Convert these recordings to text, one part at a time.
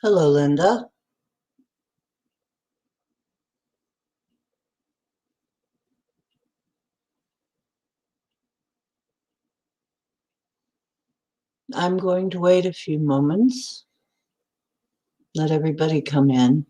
Hello, Linda. I'm going to wait a few moments, let everybody come in.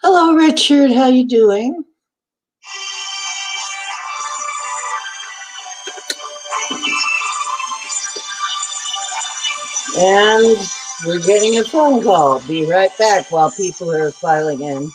Hello, Richard. How you doing? And we're getting a phone call. Be right back while people are filing in.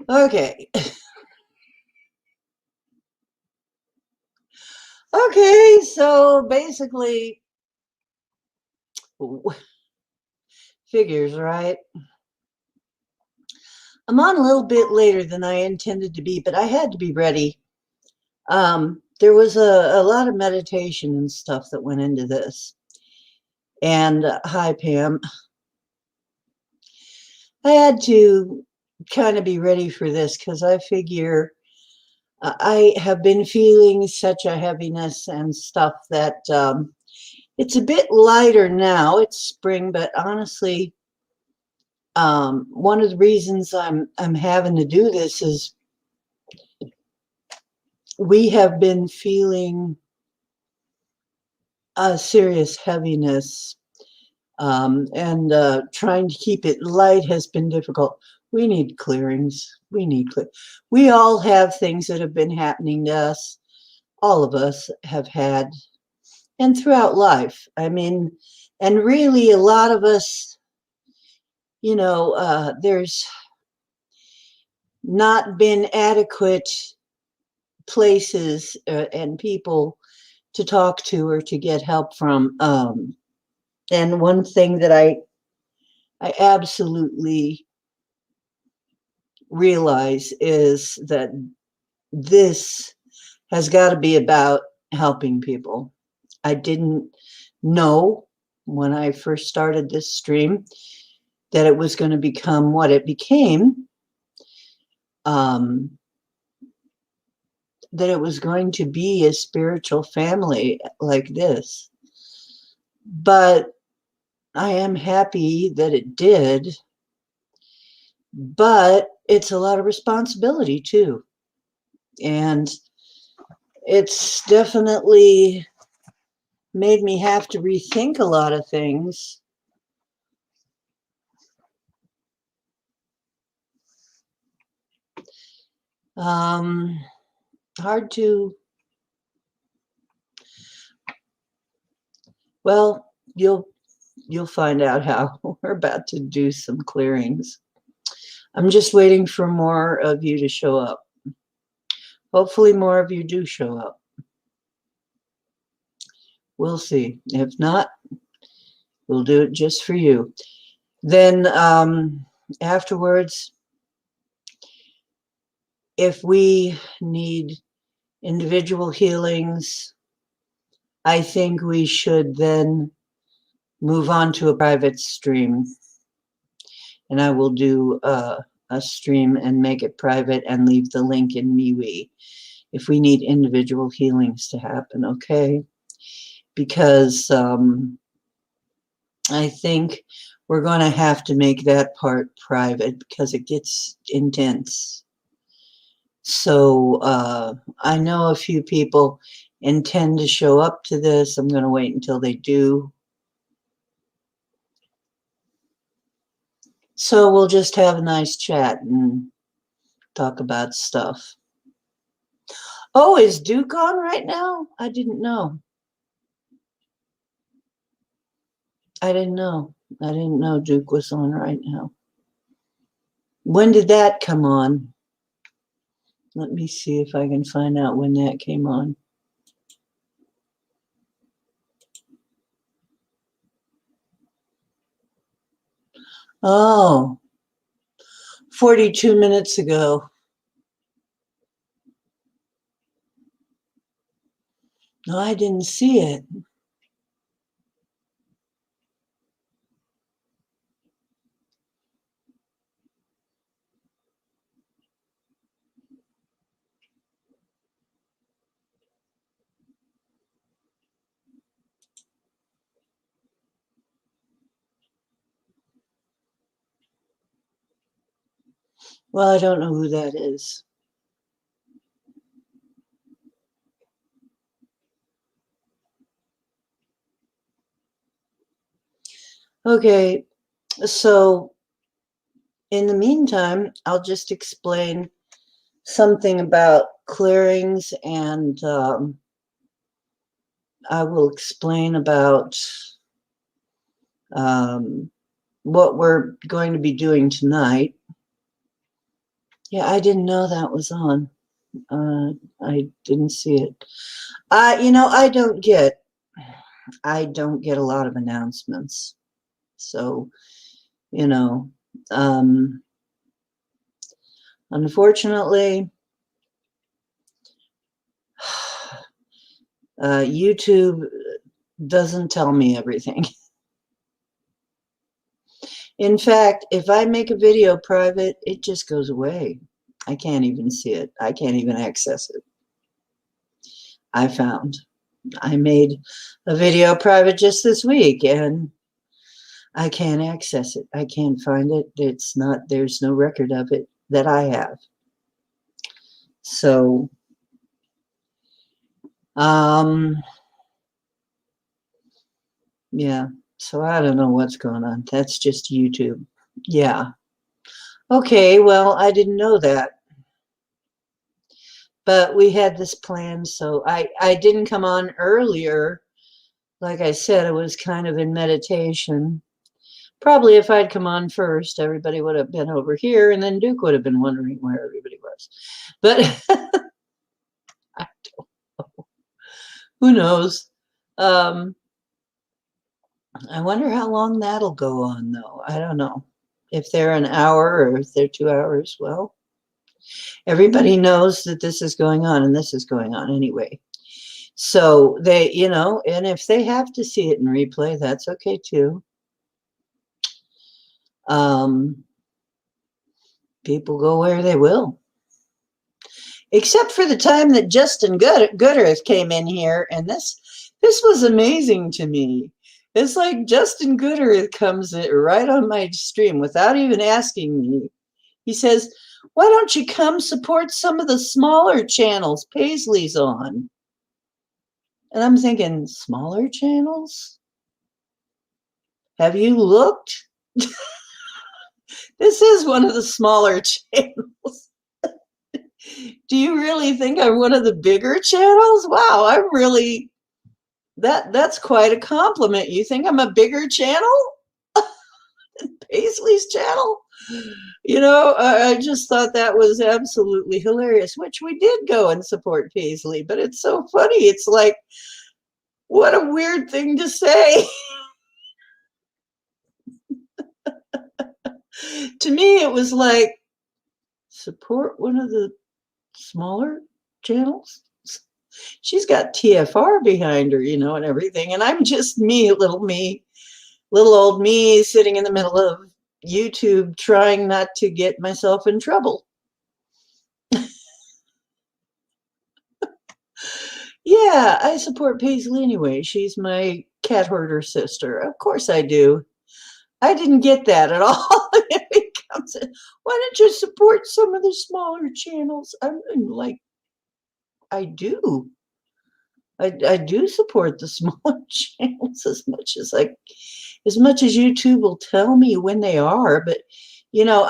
Okay. Okay, so basically, figures, right? I'm on a little bit later than I intended to be, but I had to be ready. There was a lot of meditation and stuff that went into this. And hi, Pam. I had to kind of be ready for this because I figure I have been feeling such a heaviness and stuff that it's a bit lighter now. It's spring, but honestly, one of the reasons I'm having to do this is we have been feeling a serious heaviness, and trying to keep it light has been difficult. We need clearings. We all have things that have been happening to us. All of us have had, and throughout life. I mean, and really, a lot of us, there's not been adequate places and people to talk to or to get help from. And one thing that I absolutely realize is that this has got to be about helping people. I didn't know when I first started this stream that it was going to become what it became, um, that it was going to be a spiritual family like this. But I am happy that it did. but it's a lot of responsibility too. And it's definitely made me have to rethink a lot of things. Hard to, well, you'll find out how. We're about to do some clearings. I'm just waiting for more of you to show up. Hopefully more of you do show up. We'll see. If not, we'll do it just for you. Then afterwards, if we need individual healings, I think we should then move on to a private stream. And I will do a stream and make it private and leave the link in MeWe if we need individual healings to happen, okay? Because I think we're going to have to make that part private because it gets intense. So I know a few people intend to show up to this. I'm going to wait until they do. So we'll just have a nice chat and talk about stuff. Oh, is Duke on right now? I didn't know. I didn't know. I didn't know Duke was on right now. When did that come on? Let me see if I can find out when that came on. Oh, 42 minutes ago. No, I didn't see it. Well, I don't know who that is. Okay, so in the meantime, I'll just explain something about clearings, and I will explain about what we're going to be doing tonight. Yeah, I didn't know that was on. I didn't see it. You know, I don't get a lot of announcements. So, you know, unfortunately, YouTube doesn't tell me everything. In fact, if I make a video private, it just goes away. I can't even see it. I can't even access it. I found. I made a video private just this week and I can't access it. I can't find it. It's not, there's no record of it that I have. So, yeah. So I don't know what's going on. That's just YouTube. Yeah. Okay, well, I didn't know that. But we had this plan, so I didn't come on earlier. Like I said, I was kind of in meditation. Probably if I'd come on first, everybody would have been over here, and then Duke would have been wondering where everybody was. But I don't know. Who knows? I wonder how long that'll go on, though. I don't know. If they're an hour or if they're 2 hours, well, everybody knows that this is going on and this is going on anyway. So they, you know, and if they have to see it in replay, that's okay too. People go where they will. Except for the time that Justin Gooderith came in here, and this was amazing to me. It's like Justin Gooderith comes right on my stream without even asking me, He says, why don't you come support some of the smaller channels Paisley's on? And I'm thinking, smaller channels? Have you looked? This is one of the smaller channels. Do you really think I'm one of the bigger channels? Wow, I'm really that's quite a compliment. You think I'm a bigger channel? Paisley's channel? I just thought that was absolutely hilarious, which we did go and support Paisley, but it's so funny. It's like, what a weird thing to say. To me, it was like, support one of the smaller channels. She's got TFR behind her, and everything. And I'm just me, little old me sitting in the middle of YouTube trying not to get myself in trouble. Yeah, I support Paisley anyway. She's my cat hoarder sister. Of course I do. I didn't get that at all. It comes in, why don't you support some of the smaller channels? I'm like, I do. I do support the smaller channels as much as YouTube will tell me when they are. But Leo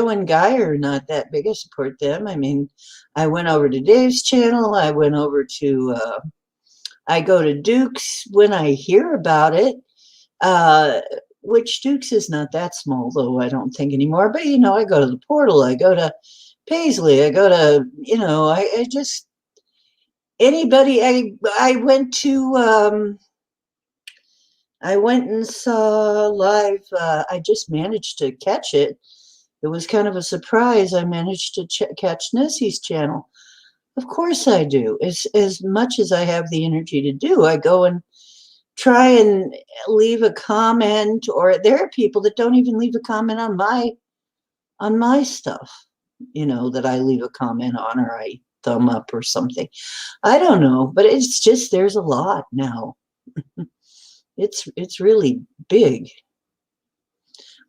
and Guy are not that big. I support them. I mean, I went over to Dave's channel. I went over to I go to Duke's when I hear about it. Which Duke's is not that small, though, I don't think anymore. But I go to the Portal. I go to Paisley. I go to I just anybody. I went and saw live. I just managed to catch it. It was kind of a surprise. I managed to catch Nessie's channel. Of course I do. As much as I have the energy to do, I go and try and leave a comment, or there are people that don't even leave a comment on my stuff, that I leave a comment on, or I thumb up or something. I don't know, but it's just there's a lot now. It's really big.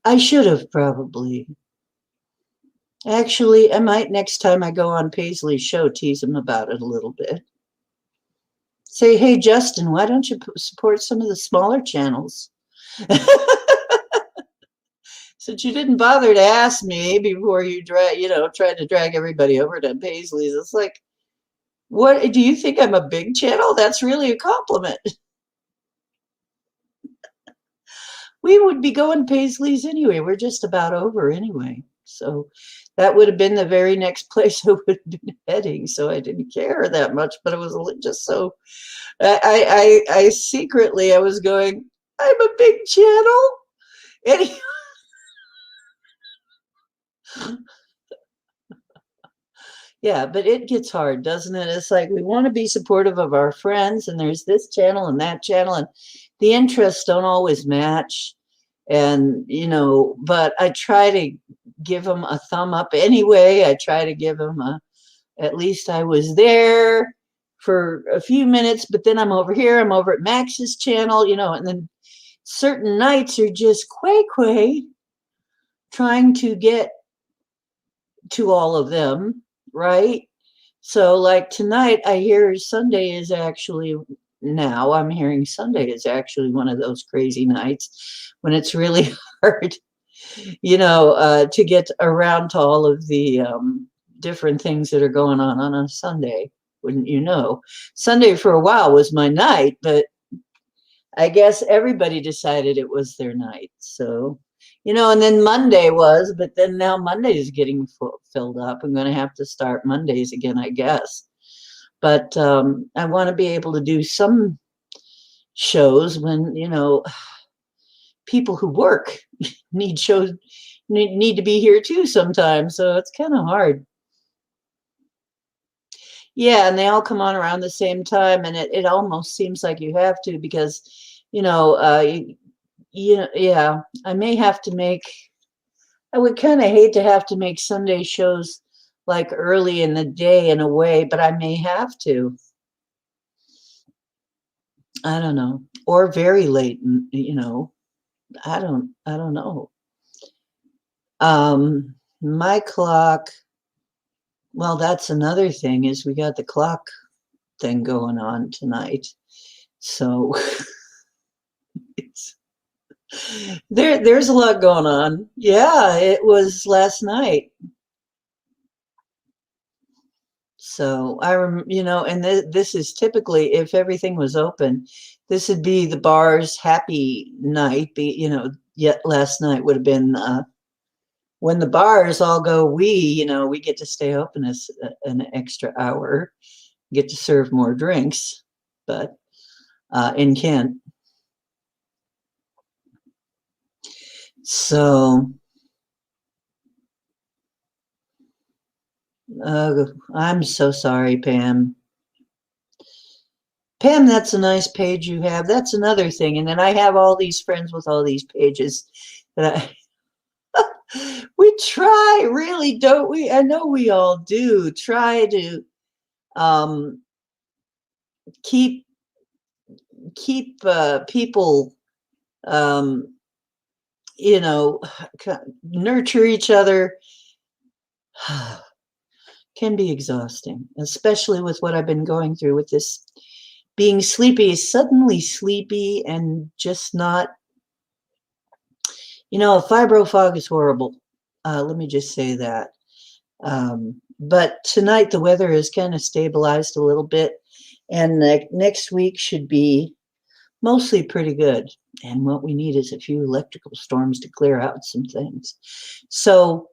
I should have probably. Actually, I might next time I go on Paisley's show tease him about it a little bit. Say, hey, Justin, why don't you support some of the smaller channels? Since you didn't bother to ask me before you tried to drag everybody over to Paisley's. It's like, what do you think I'm a big channel? That's really a compliment. We would be going Paisley's anyway. We're just about over anyway. So that would have been the very next place I would have been heading. So I didn't care that much, but it was just so I secretly I was going, I'm a big channel. Anyway. Yeah, but it gets hard, doesn't it? It's like we want to be supportive of our friends, and there's this channel and that channel, and the interests don't always match. And, but I try to give them a thumb up anyway. I try to give them at least I was there for a few minutes, but then I'm over here, I'm over at Max's channel, and then certain nights are just quay trying to get to all of them, right? So like tonight I hear Sunday is actually now I'm hearing Sunday is actually one of those crazy nights when it's really hard, to get around to all of the different things that are going on a Sunday. Wouldn't you know? Sunday for a while was my night, but I guess everybody decided it was their night. So, and then Monday was, but then now Monday is getting filled up. I'm going to have to start Mondays again, I guess. But I want to be able to do some shows when, people who work need shows, need to be here too sometimes. So it's kind of hard. Yeah, and they all come on around the same time, and it almost seems like you have to because, yeah, I may have to make. I would kind of hate to have to make Sunday shows like early in the day in a way, but I may have to. I don't know, or very late. I don't know. My clock, well, that's another thing is we got the clock thing going on tonight. So it's, there's a lot going on. Yeah, it was last night. So and this is typically, if everything was open, this would be the bar's happy night. Yet last night would have been when the bars all go. We get to stay open as an extra hour, get to serve more drinks, but in Kent. So I'm so sorry, Pam. Pam, that's a nice page you have. That's another thing. And then I have all these friends with all these pages that we try, really, don't we? I know we all do try to um, keep people, um, you know, nurture each other. Can be exhausting, especially with what I've been going through with this being sleepy, suddenly sleepy, and just not, fibro fog is horrible. Let me just say that. But tonight the weather has kind of stabilized a little bit, and next week should be mostly pretty good. And what we need is a few electrical storms to clear out some things. So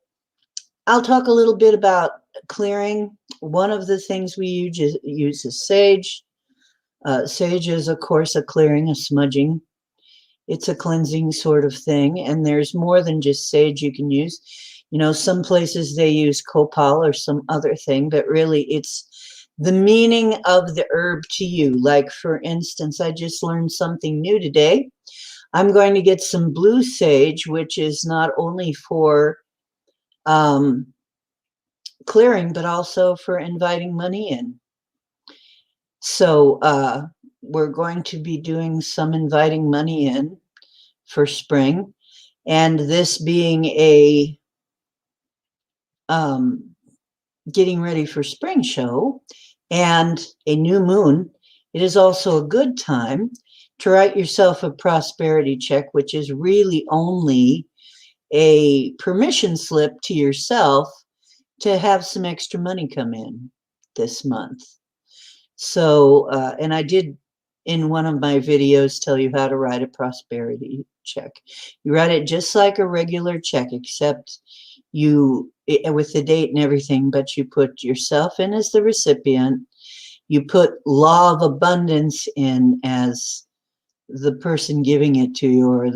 I'll talk a little bit about clearing. One of the things we use is sage. Sage is, of course, a clearing, a smudging. It's a cleansing sort of thing. And there's more than just sage you can use. Some places they use copal or some other thing, but really it's the meaning of the herb to you. Like, for instance, I just learned something new today. I'm going to get some blue sage, which is not only for clearing, but also for inviting money in. So we're going to be doing some inviting money in for spring. And this being a getting ready for spring show and a new moon, it is also a good time to write yourself a prosperity check, which is really only a permission slip to yourself to have some extra money come in this month. So, and I did in one of my videos tell you how to write a prosperity check. You write it just like a regular check, except with the date and everything, but you put yourself in as the recipient. You put law of abundance in as the person giving it to you, or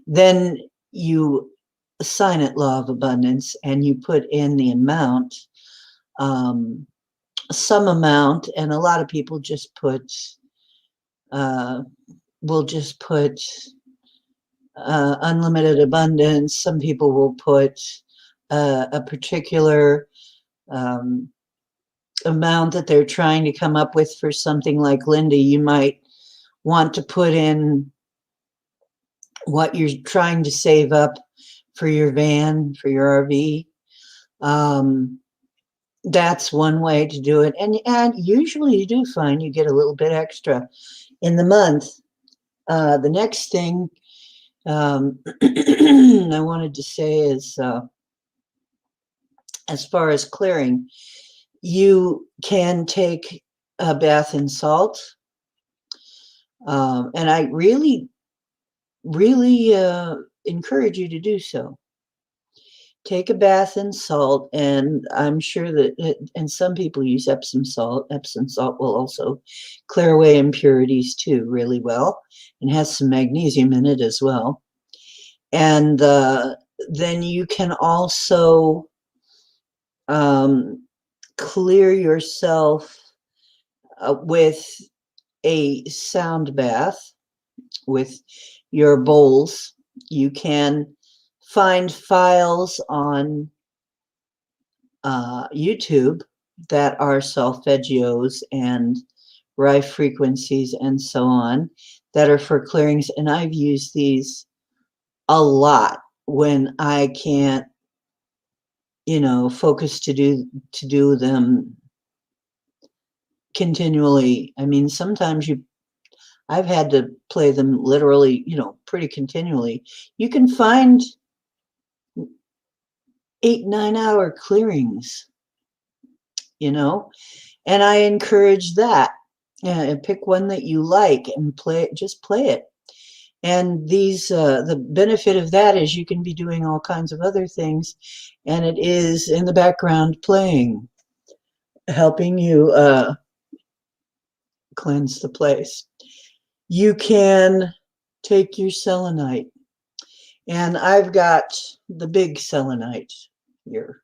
then you assign it law of abundance, and you put in the amount, some amount, and a lot of people just will just put unlimited abundance. Some people will put a particular amount that they're trying to come up with. For something like Linda, you might want to put in what you're trying to save up for your van, for your RV. That's one way to do it. And usually you do find you get a little bit extra in the month. The next thing I wanted to say is, as far as clearing, you can take a bath in salt. And I really, really encourage you to do so. Take a bath in salt, and I'm sure that, and some people use Epsom salt. Epsom salt will also clear away impurities too really well, and has some magnesium in it as well. And then you can also clear yourself with a sound bath with your bowls. You can find files on YouTube that are solfeggios and Rife frequencies and so on that are for clearings, and I've used these a lot. when I can't, focus to do them continually. I mean, sometimes I've had to play them literally, pretty continually. You can find 8-9 hour clearings, and I encourage that. And pick one that you like and just play it. And the benefit of that is you can be doing all kinds of other things, and it is in the background playing, helping you cleanse the place. You can take your selenite, and I've got the big selenite here,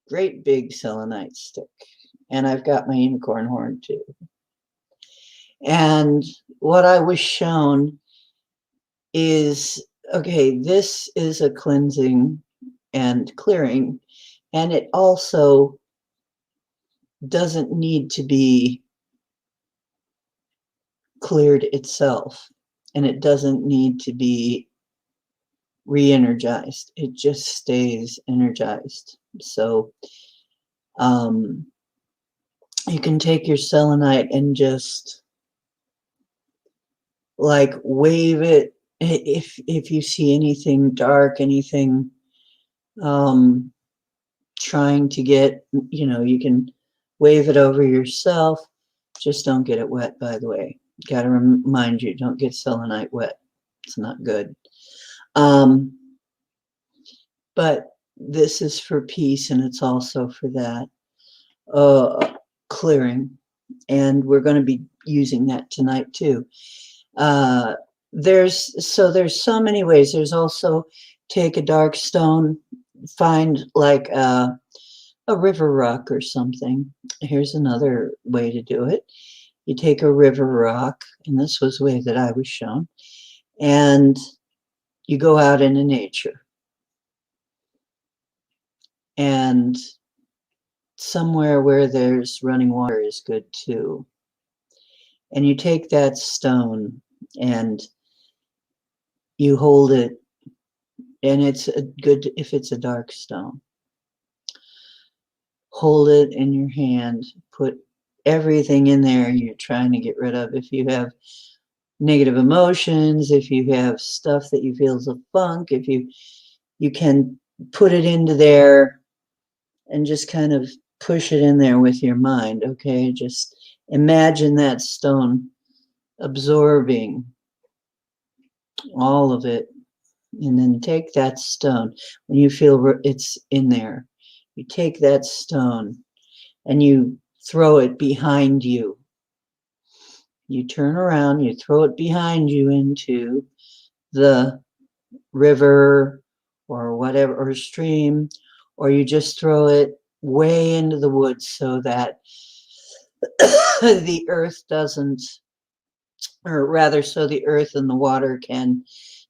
great big selenite stick, and I've got my unicorn horn too. And what I was shown is, okay, this is a cleansing and clearing, and it also doesn't need to be cleared itself, and it doesn't need to be re-energized. It just stays energized. So you can take your selenite and just like wave it. If you see anything dark, anything trying to get, you can wave it over yourself. Just don't get it wet, by the way. Got to remind you, don't get selenite wet. It's not good. But this is for peace, and it's also for that clearing. And we're going to be using that tonight too. There's so many ways. There's also take a dark stone, find like a river rock or something. Here's another way to do it. You take a river rock, and this was the way that I was shown, and you go out into nature. And somewhere where there's running water is good too. And you take that stone and you hold it, and it's good if it's a dark stone. Hold it in your hand, put everything in there you're trying to get rid of. If you have negative emotions, if you have stuff that you feel is a funk, if you can put it into there and just kind of push it in there with your mind. Okay, just imagine that stone absorbing all of it, and then take that stone. When you feel it's in there, you take that stone and you throw it behind you. You turn around, you throw it behind you into the river or whatever, or stream, or you just throw it way into the woods so that the earth doesn't, or rather so the earth and the water can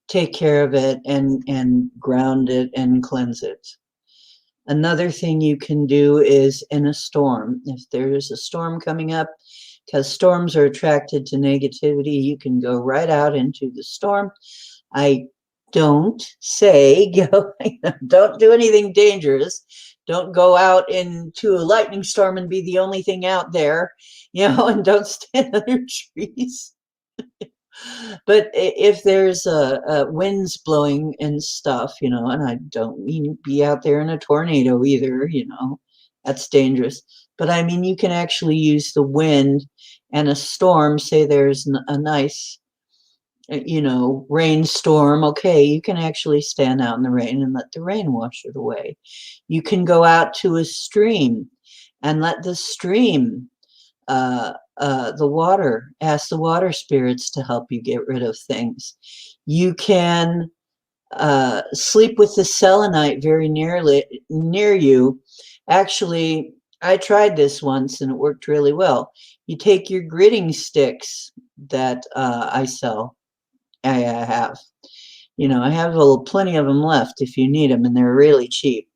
take care of it and ground it and cleanse it. Another thing you can do is in a storm. If there's a storm coming up, because storms are attracted to negativity, you can go right out into the storm. I don't say go, don't do anything dangerous. Don't go out into a lightning storm and be the only thing out there, and don't stand under trees. But if there's winds blowing and stuff, and I don't mean to be out there in a tornado either, that's dangerous. But I mean, you can actually use the wind and a storm. Say there's a nice, rainstorm. Okay, you can actually stand out in the rain and let the rain wash it away. You can go out to a stream and let the stream the water, ask the water spirits to help you get rid of things. You can sleep with the selenite very near you. Actually, I tried this once and it worked really well. You take your gritting sticks that I sell. I have. I have plenty of them left if you need them, and they're really cheap.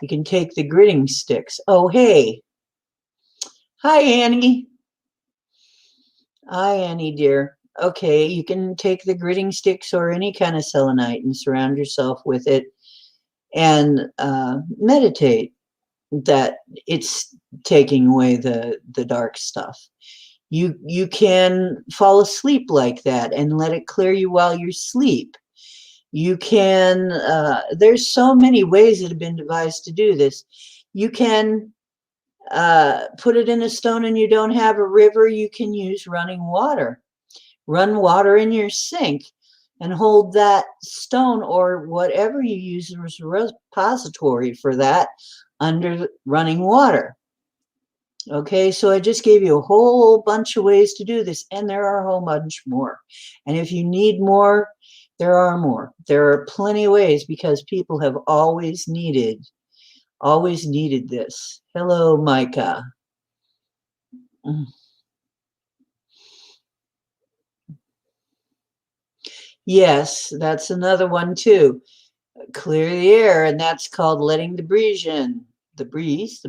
You can take the gritting sticks. Oh, hey. Hi, Annie. Hi, Annie, dear. okay, you can take the gritting sticks or any kind of selenite and surround yourself with it and meditate that it's taking away the dark stuff. You can fall asleep like that and let it clear you while you sleep. You can, there's so many ways that have been devised to do this. You can put it in a stone and you don't have a river, you can use running water. Run water in your sink and hold that stone or whatever you use as a repository for that under running water. Okay, so I just gave you a whole bunch of ways to do this, and there are a whole bunch more. And if you need more, there are more. There are plenty of ways because people have always needed this. Hello, Micah. Yes, that's another one too. Clear the air, and that's called letting the breeze in. The breeze,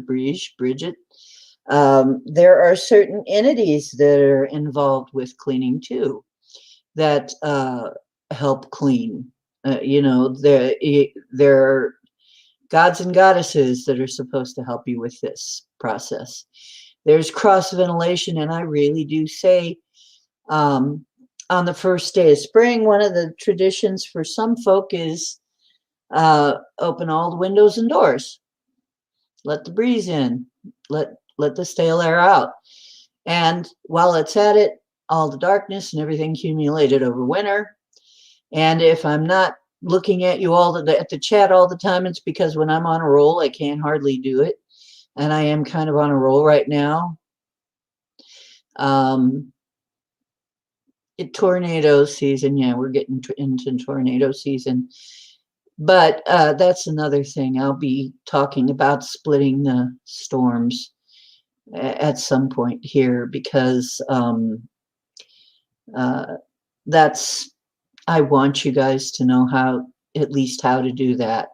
Bridget. There are certain entities that are involved with cleaning too that help clean. There are gods and goddesses that are supposed to help you with this process. There's cross ventilation, and I really do say on the first day of spring, one of the traditions for some folk is open all the windows and doors. Let the breeze in. Let the stale air out. And while it's at it, all the darkness and everything accumulated over winter. And if I'm not looking at you at the chat all the time, it's because when I'm on a roll, I can't hardly do it. And I am kind of on a roll right now. Tornado season, yeah, we're getting into tornado season. But that's another thing. I'll be talking about splitting the storms at some point here because that's, I want you guys to know how, at least how to do that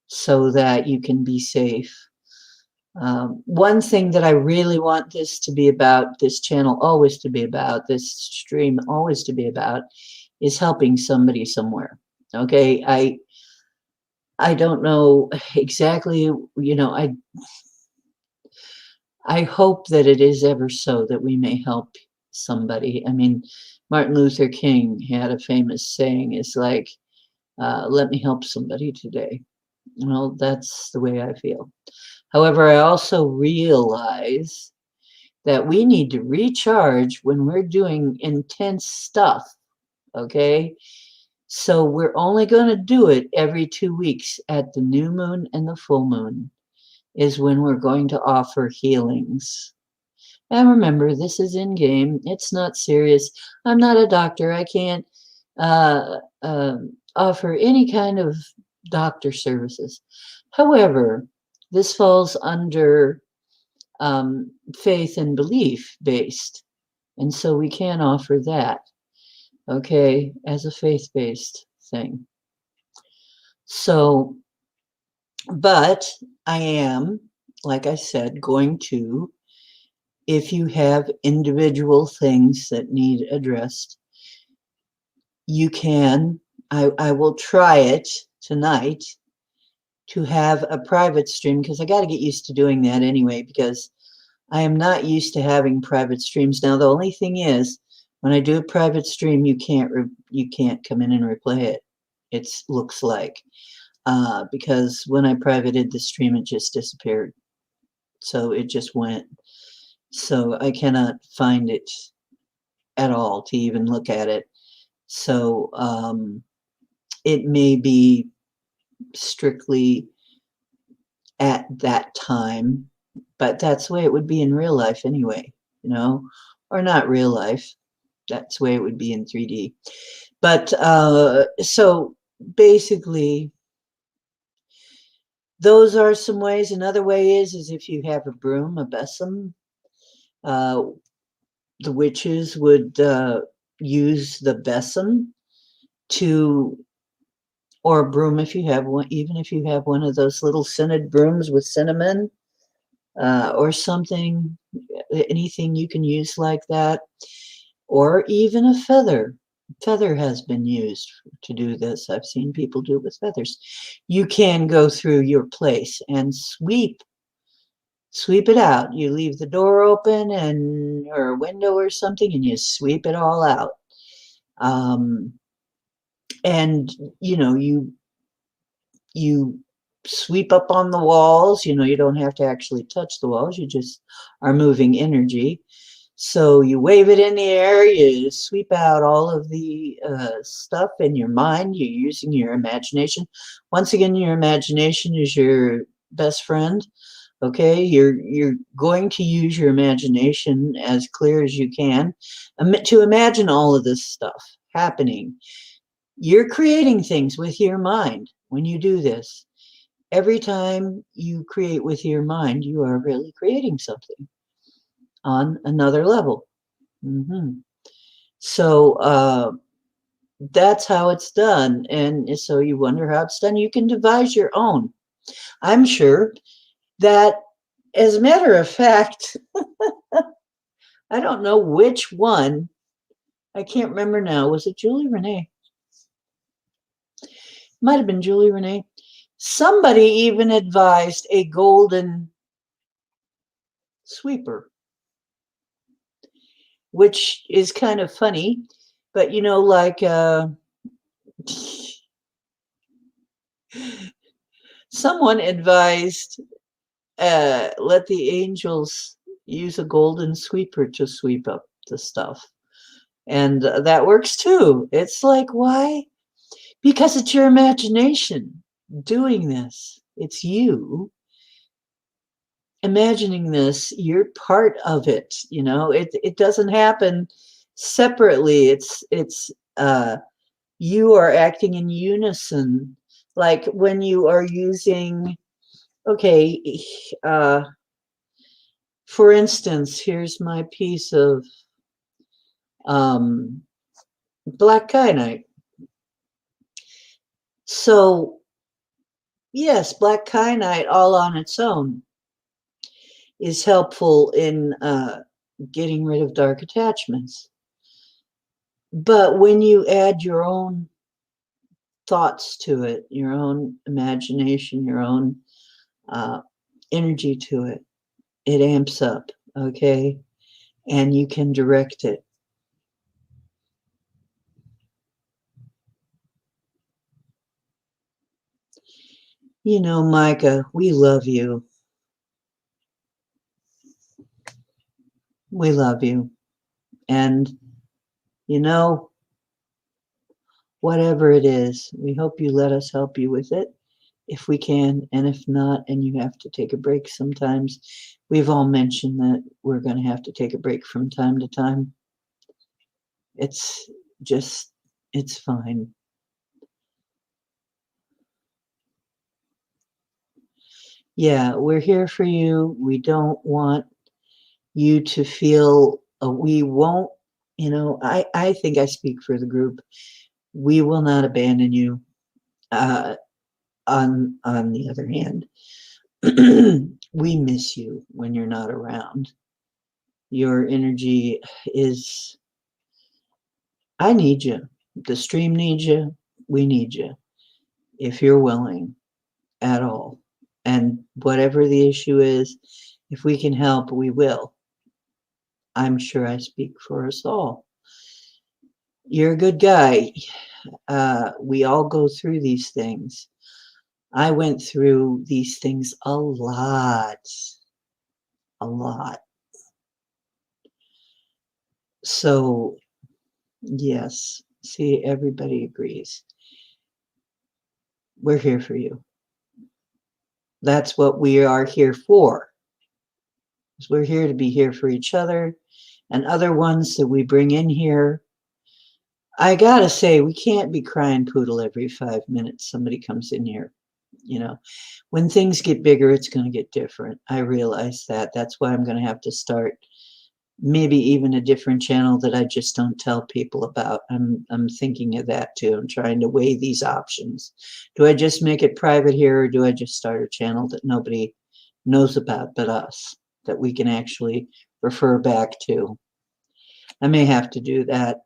so that you can be safe. One thing that I really want this to be about, this channel always to be about, this stream always to be about, is helping somebody somewhere. Okay, I don't know exactly, I hope that it is ever so that we may help somebody. I mean, Martin Luther King had a famous saying, it's like, let me help somebody today. Well, that's the way I feel. However, I also realize that we need to recharge when we're doing intense stuff, okay? So we're only going to do it every 2 weeks at the new moon and the full moon is when we're going to offer healings. And remember, this is in game. It's not serious. I'm not a doctor. I can't offer any kind of doctor services. However, this falls under faith and belief based. And so we can offer that, okay, as a faith-based thing. So, but I am, like I said, going to, if you have individual things that need addressed, you can, I will try it tonight to have a private stream because I got to get used to doing that anyway because I am not used to having private streams. Now, the only thing is, when I do a private stream, you can't come in and replay it. It looks like because when I privated the stream, it just disappeared. So it just went. So I cannot find it at all to even look at it. So it may be strictly at that time, but that's the way it would be in real life anyway, or not real life. That's the way it would be in 3D. But so basically, those are some ways. Another way is if you have a broom, a besom, the witches would use the besom to, or a broom if you have one, even if you have one of those little scented brooms with cinnamon or something, anything you can use like that. or even a feather. Feather has been used to do this. I've seen people do it with feathers. You can go through your place and sweep it out. You leave the door open and or a window or something, and you sweep it all out. Um, and you sweep up on the walls. You don't have to actually touch the walls. You just are moving energy. So you wave it in the air, you sweep out all of the stuff in your mind, you're using your imagination. Once again, your imagination is your best friend. Okay, you're going to use your imagination as clear as you can to imagine all of this stuff happening. You're creating things with your mind when you do this. Every time you create with your mind, you are really creating something on another level. So that's how it's done. And so you wonder how it's done. You can devise your own. I'm sure that, as a matter of fact, I don't know which one. I can't remember now. Was it Julie Renee? Might have been Julie Renee. Somebody even advised a golden sweeper, which is kind of funny. But like someone advised let the angels use a golden sweeper to sweep up the stuff. And that works too. It's like, why? Because it's your imagination doing this. It's you imagining this. You're part of it. It doesn't happen separately. It's you are acting in unison. Like when you are using, okay, for instance, here's my piece of black kyanite. So yes, black kyanite all on its own is helpful in getting rid of dark attachments. But when you add your own thoughts to it, your own imagination, your own energy to it, it amps up, okay? And you can direct it. Micah, we love you. We love you. And, whatever it is, we hope you let us help you with it if we can. And if not, and you have to take a break sometimes, we've all mentioned that we're going to have to take a break from time to time. It's fine. Yeah, we're here for you. We don't want you to feel we won't, I think I speak for the group. We will not abandon you. On the other hand, we miss you when you're not around. Your energy is, I need you. The stream needs you. We need you. If you're willing at all. And whatever the issue is, if we can help, we will. I'm sure I speak for us all. You're a good guy. We all go through these things. I went through these things a lot. So, yes, see, everybody agrees. We're here for you. That's what we are here for. We're here to be here for each other and other ones that we bring in here. I gotta say, we can't be crying poodle every 5 minutes somebody comes in here. When things get bigger, it's going to get different. I realize that. That's why I'm going to have to start maybe even a different channel that I just don't tell people about. I'm thinking of that too. I'm trying to weigh these options. Do I just make it private here, or do I just start a channel that nobody knows about but us, that we can actually refer back to? I may have to do that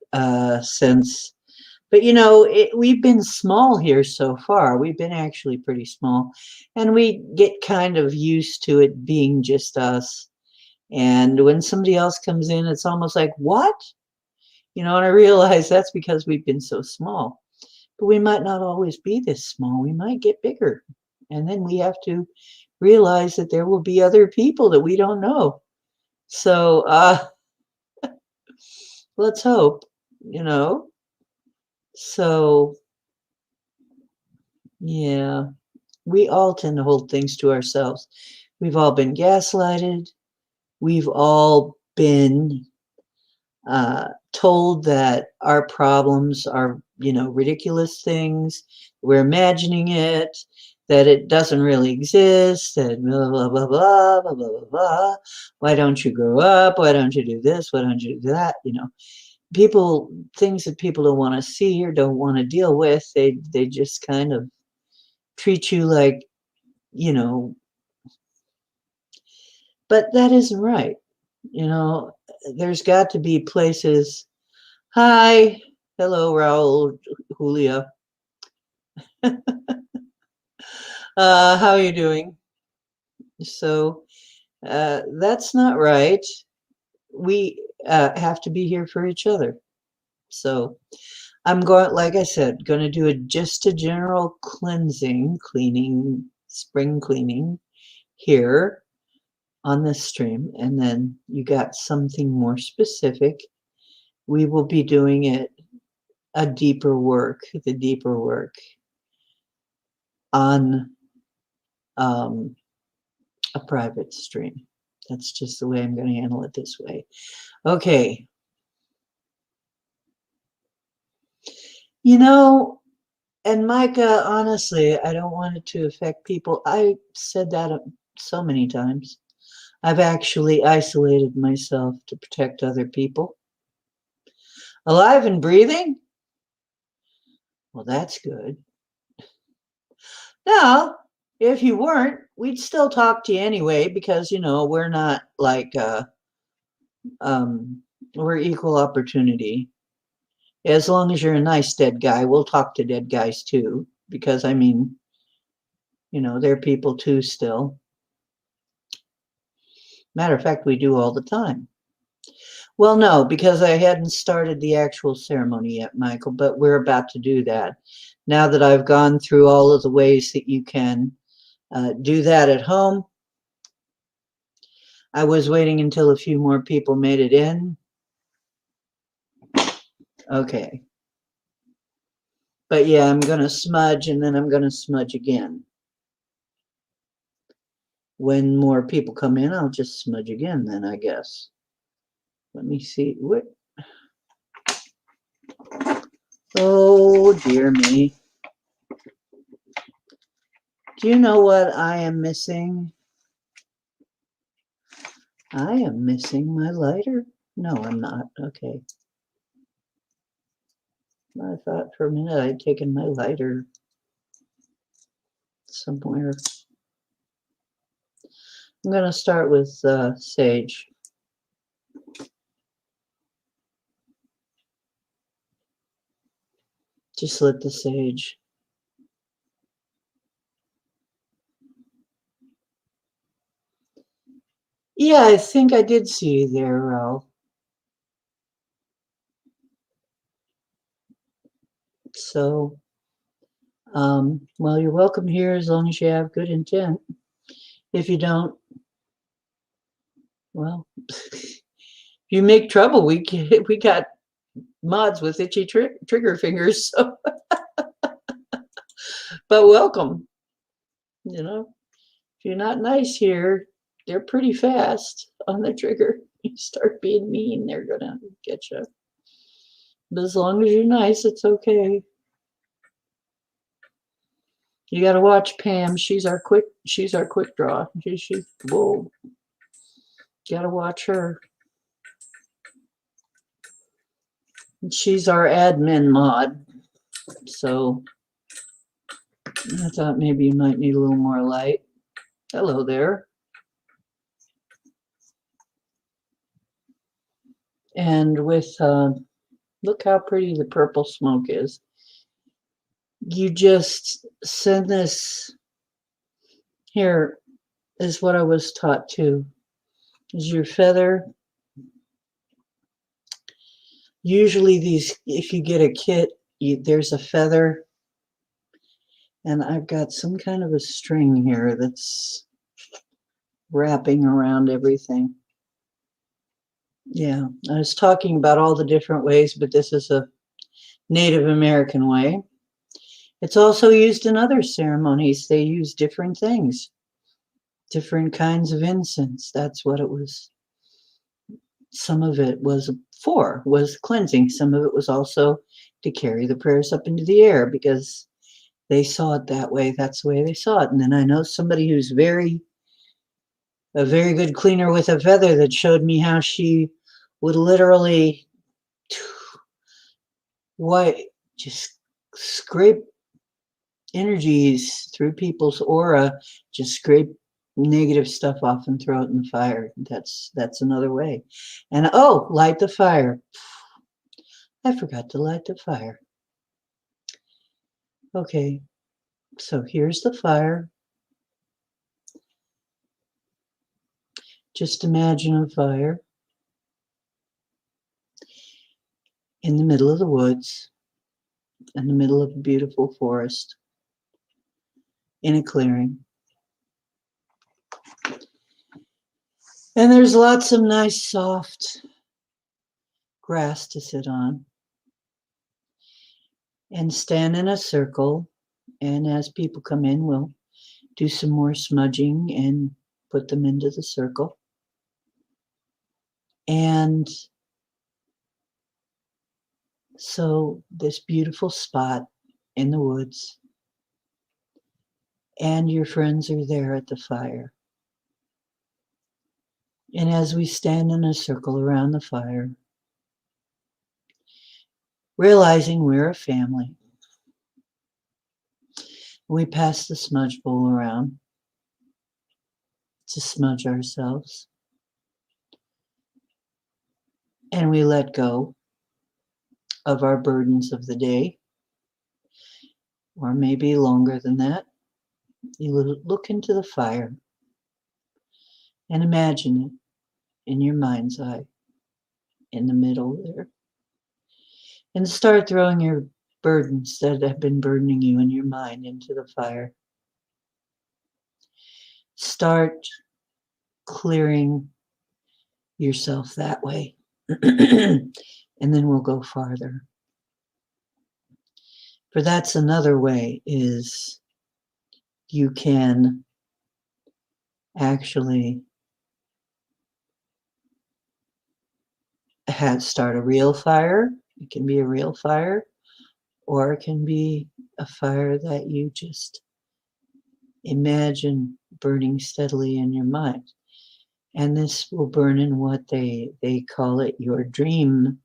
since, but we've been small here so far. We've been actually pretty small, and we get kind of used to it being just us. And when somebody else comes in, it's almost like, what? And I realize that's because we've been so small. But we might not always be this small. We might get bigger. And then we have to realize that there will be other people that we don't know. So let's hope, you know. So, yeah, we all tend to hold things to ourselves. We've all been gaslighted. We've all been told that our problems are, ridiculous things. We're imagining it, that it doesn't really exist, that blah, blah, blah, blah, blah, blah, blah, blah. Why don't you grow up? Why don't you do this? Why don't you do that? People, things that people don't want to see or don't want to deal with, they just kind of treat you like, you know, but that isn't right. There's got to be places. Hi, hello, Raul, Julia. How are you doing? So that's not right. We have to be here for each other. So I'm going, like I said, going to do just a general cleaning, spring cleaning here on this stream. And then you got something more specific. We will be doing it the deeper work on a private stream. That's just the way I'm going to handle it this way. Okay. And Micah, honestly, I don't want it to affect people. I said that so many times. I've actually isolated myself to protect other people. Alive and breathing? Well, that's good. Now, if you weren't, we'd still talk to you anyway because, we're not like, we're equal opportunity. As long as you're a nice dead guy, we'll talk to dead guys too because, they're people too still. Matter of fact, we do all the time. Well, no, because I hadn't started the actual ceremony yet, Michael, but we're about to do that. Now that I've gone through all of the ways that you can do that at home, I was waiting until a few more people made it in. Okay. But yeah, I'm going to smudge and then I'm going to smudge again. When more people come in, I'll just smudge again then, I guess. Let me see. What? Oh, dear me. Do you know what I am missing? I am missing my lighter. No, I'm not. Okay. I thought for a minute I'd taken my lighter somewhere. I'm going to start with sage. Just lit the sage. Yeah, I think I did see you there, Ralph. So, well, you're welcome here as long as you have good intent. If you don't, well, if you make trouble, we got mods with itchy trigger fingers. So, but welcome. If you're not nice here, they're pretty fast on the trigger. You start being mean, they're gonna get you. But as long as you're nice, it's okay. You got to watch Pam. She's our quick draw. She whoa. Got to watch her. She's our admin mod. So I thought maybe you might need a little more light. Hello there. And with, look how pretty the purple smoke is. You just send this, here is what I was taught too, is your feather. Usually these, if you get a kit, there's a feather, and I've got some kind of a string here that's wrapping around everything. Yeah, I was talking about all the different ways, but this is a Native American way. It's also used in other ceremonies. They use different things, different kinds of incense. That's what it was. Some of it was was cleansing. Some of it was also to carry the prayers up into the air because they saw it that way. That's the way they saw it. And then I know somebody who's a very good cleaner with a feather that showed me how she would literally just scrape energies through people's aura, just scrape negative stuff off and throw it in the fire. That's another way. And oh, light the fire. I forgot to light the fire. Okay, so here's the fire. Just imagine a fire in the middle of the woods, in the middle of a beautiful forest, in a clearing. And there's lots of nice, soft grass to sit on. And stand in a circle. And as people come in, we'll do some more smudging and put them into the circle. And so this beautiful spot in the woods, and your friends are there at the fire. And as we stand in a circle around the fire, realizing we're a family, we pass the smudge bowl around to smudge ourselves. And we let go of our burdens of the day, or maybe longer than that. You look into the fire and imagine it in your mind's eye, in the middle there. And start throwing your burdens that have been burdening you in your mind into the fire. Start clearing yourself that way. And then we'll go farther. For that's another way, is you can actually start a real fire. It can be a real fire, or it can be a fire that you just imagine burning steadily in your mind. And this will burn in what they call it your dream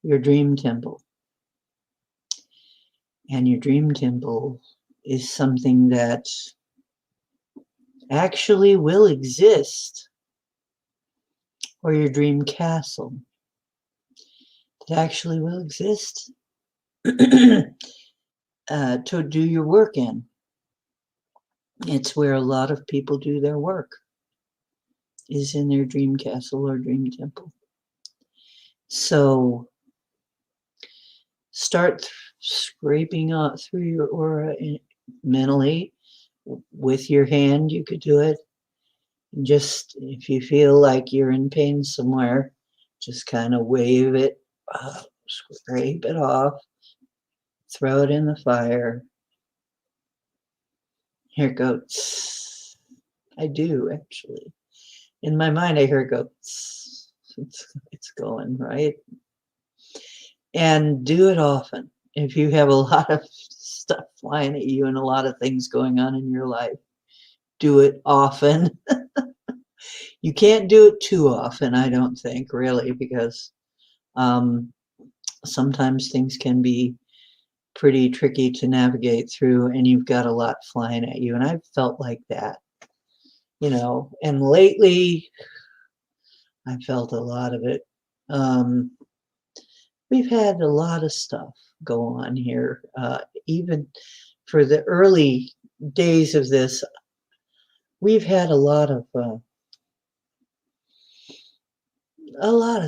temple. And your dream temple is something that actually will exist, or your dream castle that actually will exist to do your work in. It's where a lot of people do their work, is in their dream castle or dream temple. So start scraping out through your aura mentally. With your hand, you could do it. Just if you feel like you're in pain somewhere, just kind of wave it, scrape it off, throw it in the fire. Here it goes. I do, actually. In my mind, I hear it go. It's going, right? And do it often. If you have a lot of stuff flying at you and a lot of things going on in your life, do it often. You can't do it too often, I don't think, really, because sometimes things can be pretty tricky to navigate through, and you've got a lot flying at you. And I've felt like that, and lately I felt a lot of it Um, we've had a lot of stuff go on here. Even for the early days of this, we've had a lot of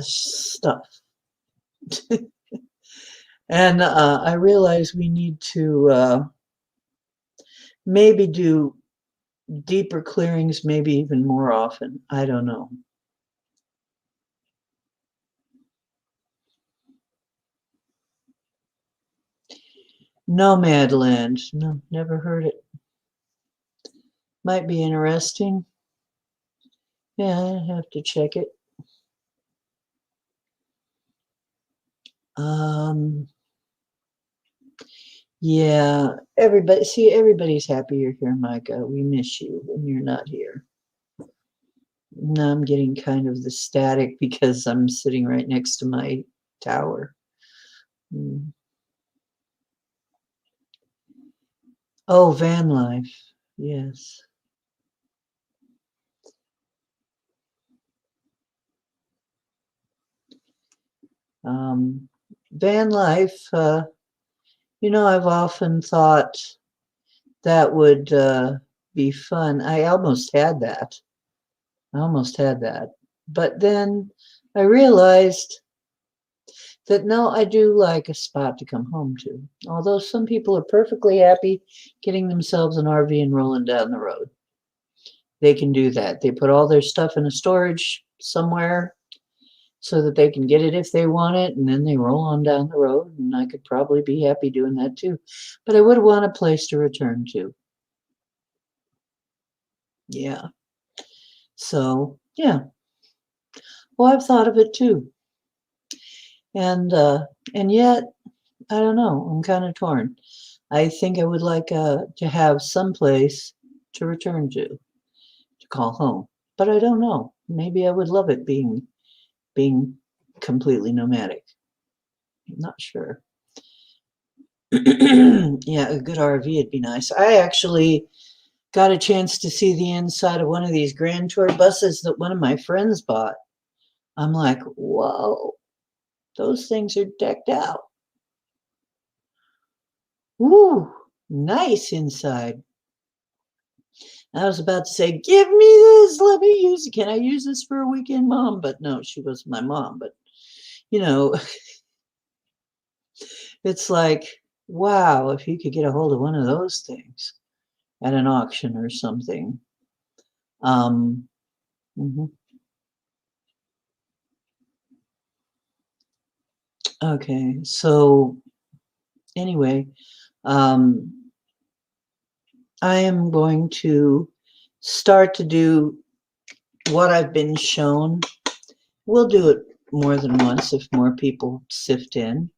stuff. And I realize we need to maybe do deeper clearings, maybe even more often. I don't know. Nomadland. No, never heard it. Might be interesting. Yeah, I have to check it. Um, yeah, everybody's happy you're here, Micah. We miss you when you're not here. Now I'm getting kind of the static because I'm sitting right next to my tower. Mm. Oh, van life. Yes. Um, van life, I've often thought that would be fun. I almost had that. I almost had that. But then I realized that no, I do like a spot to come home to. Although some people are perfectly happy getting themselves an RV and rolling down the road. They can do that. They put all their stuff in a storage somewhere so that they can get it if they want it, and then they roll on down the road. And I could probably be happy doing that too. But I would want a place to return to. Yeah. So, yeah. Well, I've thought of it too. And yet, I don't know. I'm kind of torn. I think I would like to have some place to return to call home. But I don't know. Maybe I would love it being completely nomadic. I'm not sure. Yeah, a good RV would be nice. I actually got a chance to see the inside of one of these Grand Tour buses that one of my friends bought. I'm like, whoa, those things are decked out. Woo, nice inside. I was about to say, give me this, let me use it. Can I use this for a weekend, Mom? But no, she was my mom. But, you know, it's like, wow, if you could get a hold of one of those things at an auction or something. Um, mhm. Okay, so anyway, um, I am going to start to do what I've been shown. We'll do it more than once if more people sift in.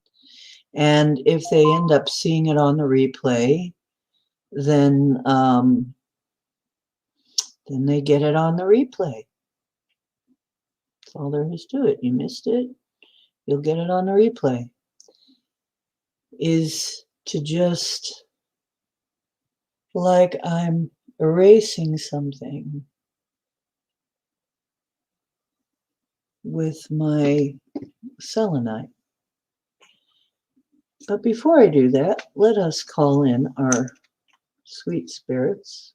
And if they end up seeing it on the replay, then they get it on the replay. That's all there is to it. You missed it, you'll get it on the replay. Is to just like I'm erasing something with my selenite. But before I do that, let us call in our sweet spirits.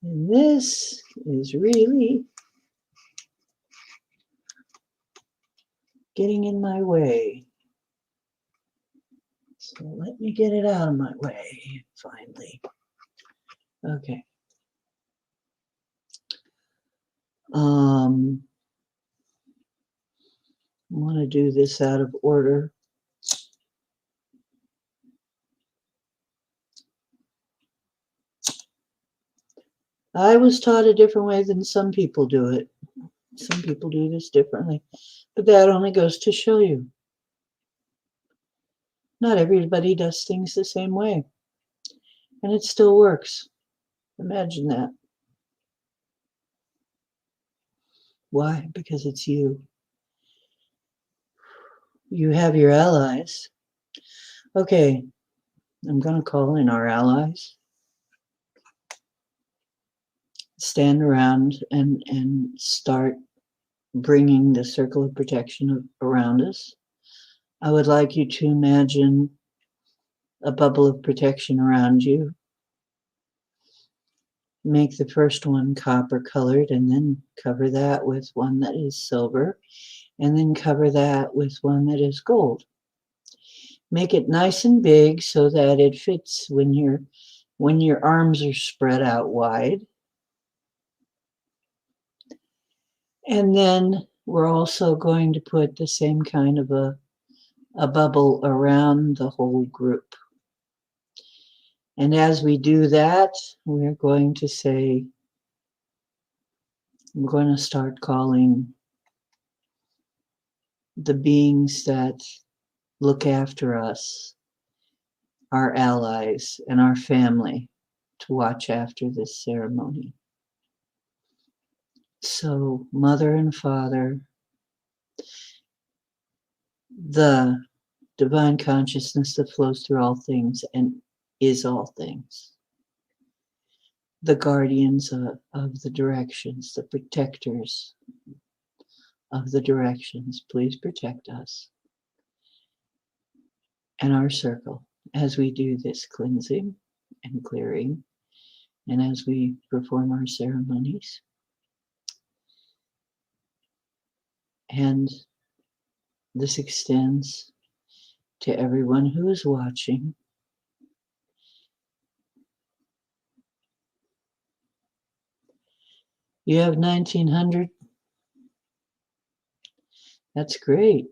And this is really getting in my way. So let me get it out of my way, finally. Okay. I want to do this out of order. I was taught a different way than some people do it. Some people do this differently. But that only goes to show you. Not everybody does things the same way. And it still works. Imagine that. Why? Because it's you. You have your allies. Okay, I'm going to call in our allies. stand around and start bringing the circle of protection around us. I would like you to imagine a bubble of protection around you. Make the first one copper colored and then cover that with one that is silver and then cover that with one that is gold. Make it nice and big so that it fits when your arms are spread out wide. And then we're also going to put the same kind of a bubble around the whole group. And as we do that, we're going to say, we're going to start calling the beings that look after us, our allies, and our family to watch after this ceremony. So, Mother and Father, the divine consciousness that flows through all things and is all things, the guardians of the directions, the protectors of the directions, please protect us and our circle as we do this cleansing and clearing and as we perform our ceremonies. And this extends to everyone who is watching. You have 1900. That's great.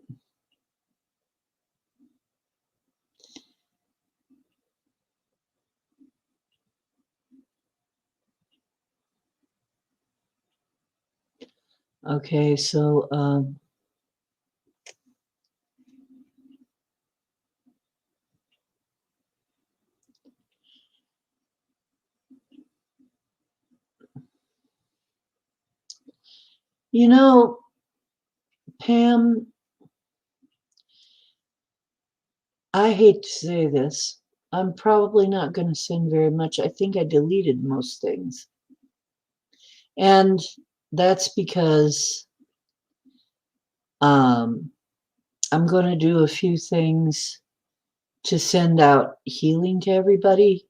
Okay, so you know, Pam, I hate to say this. I'm probably not going to send very much. I think I deleted most things. And that's because I'm going to do a few things to send out healing to everybody,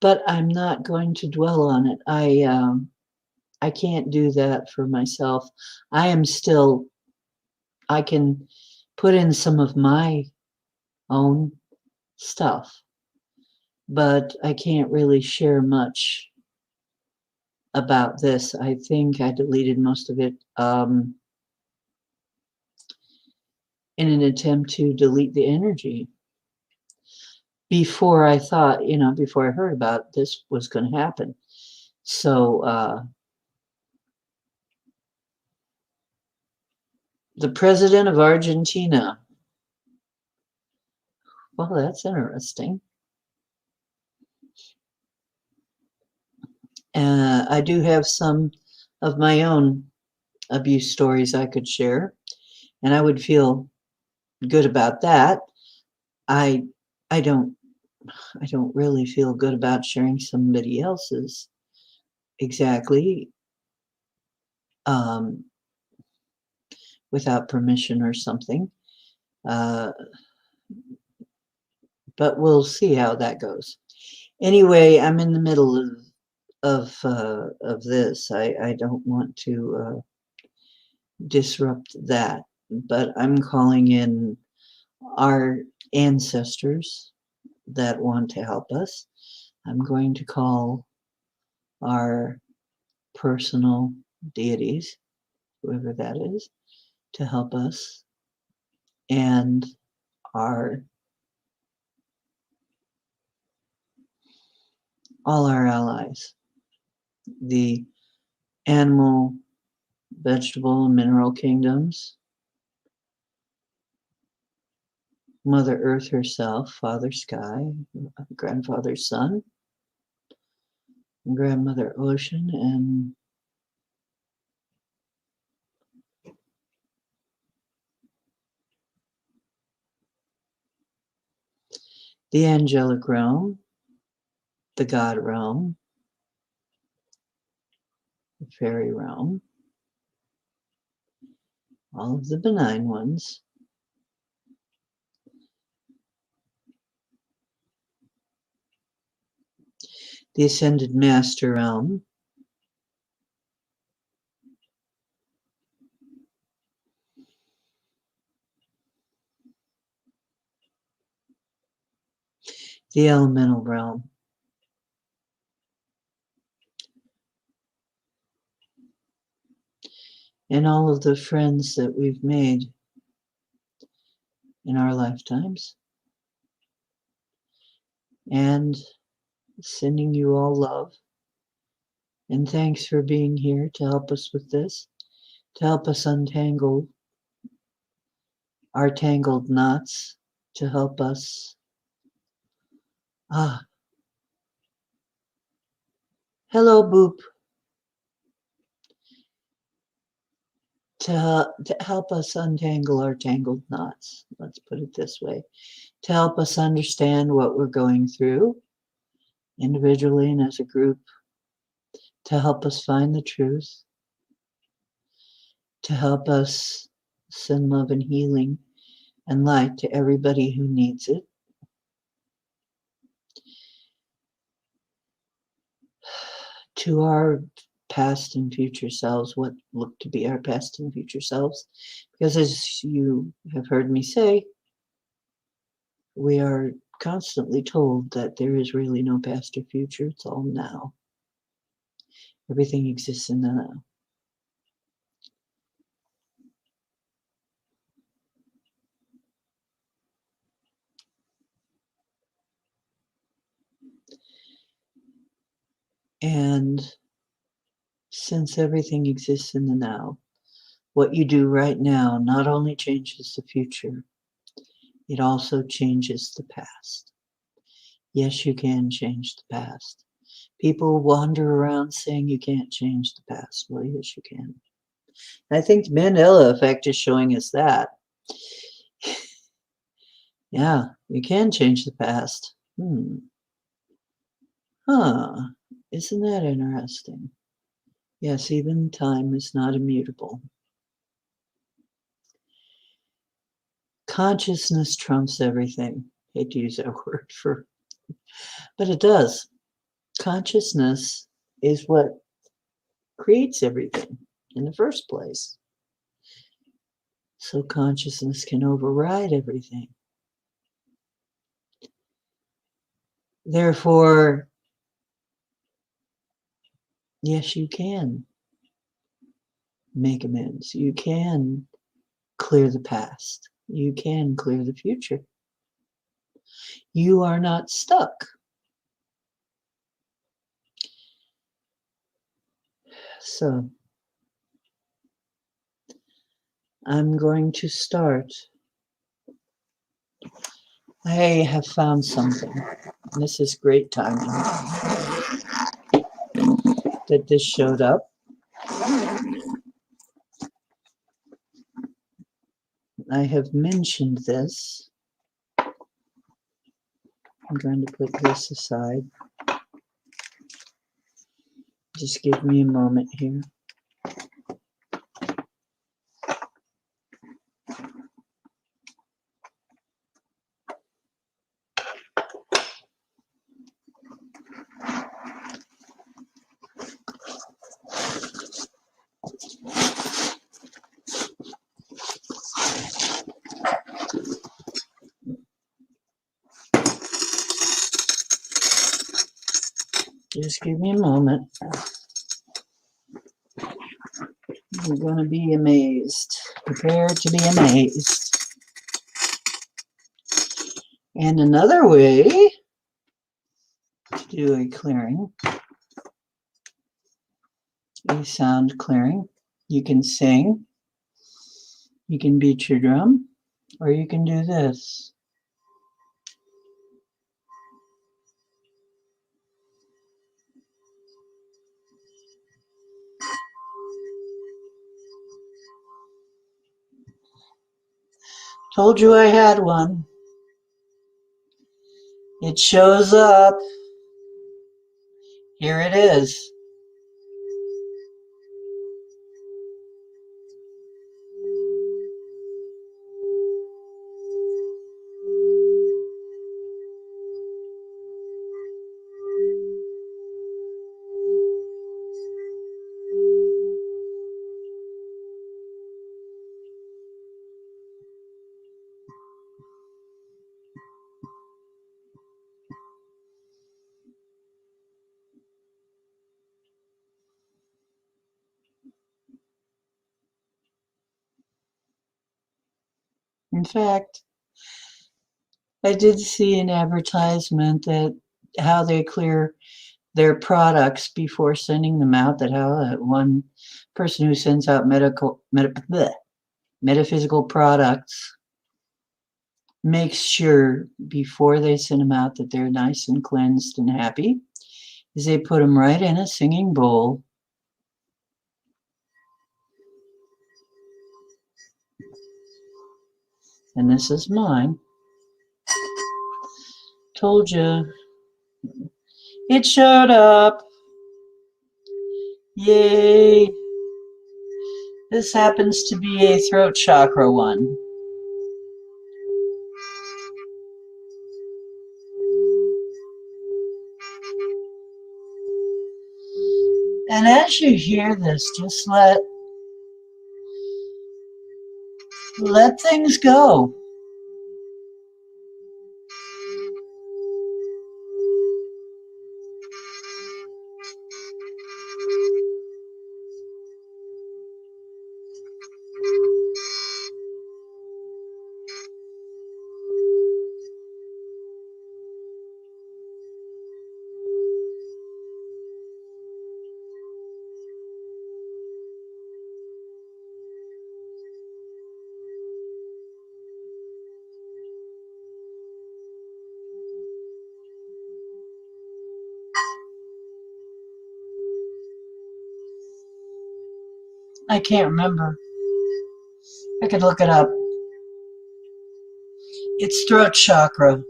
but I'm not going to dwell on it. I can't do that for myself. I can put in some of my own stuff, but I can't really share much about this. I think I deleted most of it in an attempt to delete the energy before I thought, before I heard about this was going to happen. So the president of Argentina. Well, that's interesting. I do have some of my own abuse stories I could share, and I would feel good about that. I I don't I don't really feel good about sharing somebody else's exactly um, without permission or something. Uh, but we'll see how that goes. Anyway, I'm in the middle of this. I don't want to disrupt that, but I'm calling in our ancestors that want to help us. I'm going to call our personal deities, whoever that is, to help us, and our all our allies, the animal, vegetable, and mineral kingdoms, Mother Earth herself, Father Sky, Grandfather Sun, Grandmother Ocean, and the angelic realm, the God realm, the fairy realm, all of the benign ones, the ascended master realm, the elemental realm, and all of the friends that we've made in our lifetimes. And sending you all love. And thanks for being here to help us with this, to help us untangle our tangled knots, to help us. Hello, Boop. To help us untangle our tangled knots, let's put it this way, to help us understand what we're going through individually and as a group, to help us find the truth, to help us send love and healing and light to everybody who needs it. To our past and future selves, what look to be our past and future selves. Because as you have heard me say, we are constantly told that there is really no past or future, it's all now. Everything exists in the now. And since everything exists in the now, what you do right now not only changes the future, it also changes the past. Yes, you can change the past. People wander around saying you can't change the past. Well, yes, you can. I think the Mandela effect is showing us that. Yeah, you can change the past. Huh, isn't that interesting? Yes, even time is not immutable. Consciousness trumps everything. I hate to use that word but it does. Consciousness is what creates everything in the first place. So consciousness can override everything. Therefore, yes, you can make amends. You can clear the past. You can clear the future. You are not stuck. So, I'm going to start. I have found something. This is great timing that this showed up. I have mentioned this. I'm going to put this aside. Just give me a moment here. Just give me a moment. You're going to be amazed. Prepare to be amazed. And another way to do a clearing, a sound clearing, you can sing, you can beat your drum, or you can do this. Told you I had one. It shows up. Here it is. In fact, I did see an advertisement that how they clear their products before sending them out, that how one person who sends out metaphysical products makes sure before they send them out that they're nice and cleansed and happy, is they put them right in a singing bowl. And this is mine. Told you. It showed up. Yay. This happens to be a throat chakra one. And as you hear this, just let things go. I can't remember. I could look it up. It's throat chakra.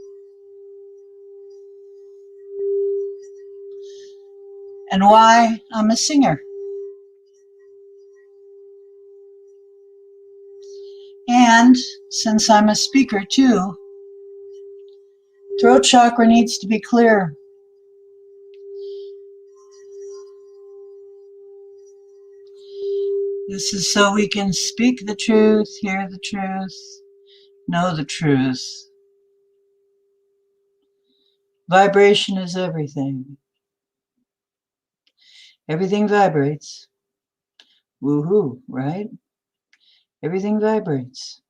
And why? I'm a singer. And since I'm a speaker too, throat chakra needs to be clear. This is so we can speak the truth, hear the truth, know the truth. Vibration is everything. Everything vibrates. Woohoo, right? Everything vibrates.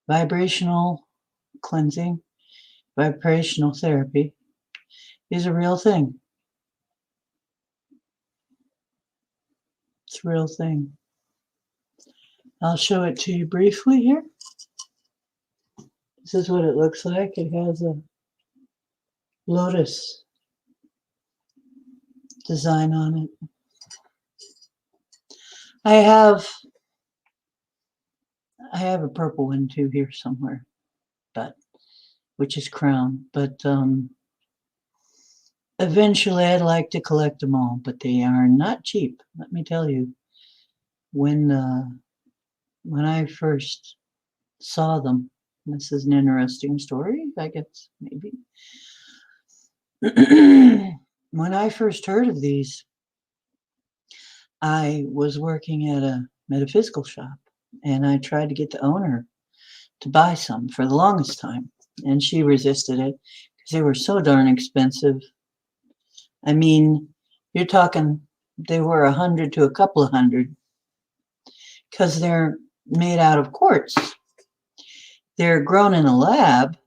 Vibrational cleansing, vibrational therapy is a real thing. It's a real thing. I'll show it to you briefly here. This is what it looks like. It has a lotus design on it. I have a purple one too here somewhere, but which is crown. But eventually I'd like to collect them all, but they are not cheap. Let me tell you. When I first saw them, this is an interesting story, I guess, maybe. When I first heard of these, I was working at a metaphysical shop, and I tried to get the owner to buy some for the longest time, and she resisted it because they were so darn expensive. I mean, you're talking they were 100 to a couple of hundred because they're made out of quartz. They're grown in a lab,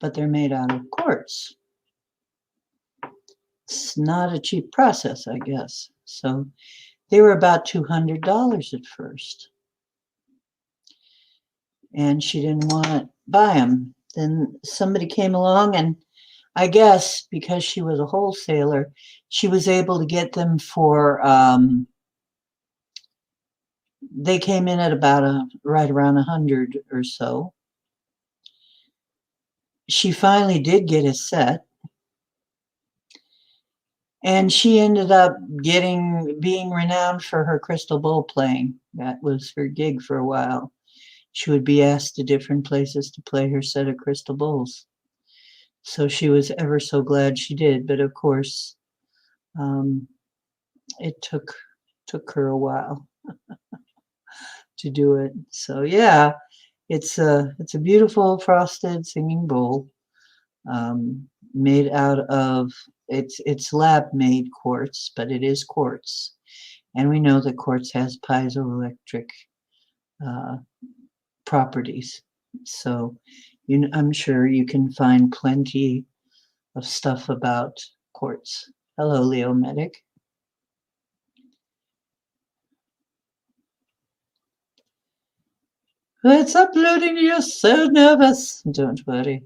but they're made out of quartz. It's not a cheap process, I guess. So they were about $200 at first. And she didn't want to buy them. Then somebody came along, and I guess because she was a wholesaler, she was able to get them for, they came in at about right around 100 or so. She finally did get a set. And she ended up being renowned for her crystal bowl playing. That was her gig for a while. She would be asked to different places to play her set of crystal bowls. So she was ever so glad she did. But of course, it took her a while to do it. So yeah, it's a beautiful frosted singing bowl, made out of it's lab made quartz, but it is quartz, and we know that quartz has piezoelectric properties. So I'm sure you can find plenty of stuff about quartz. Hello, Leo Medic. It's uploading. You're so nervous. Don't worry.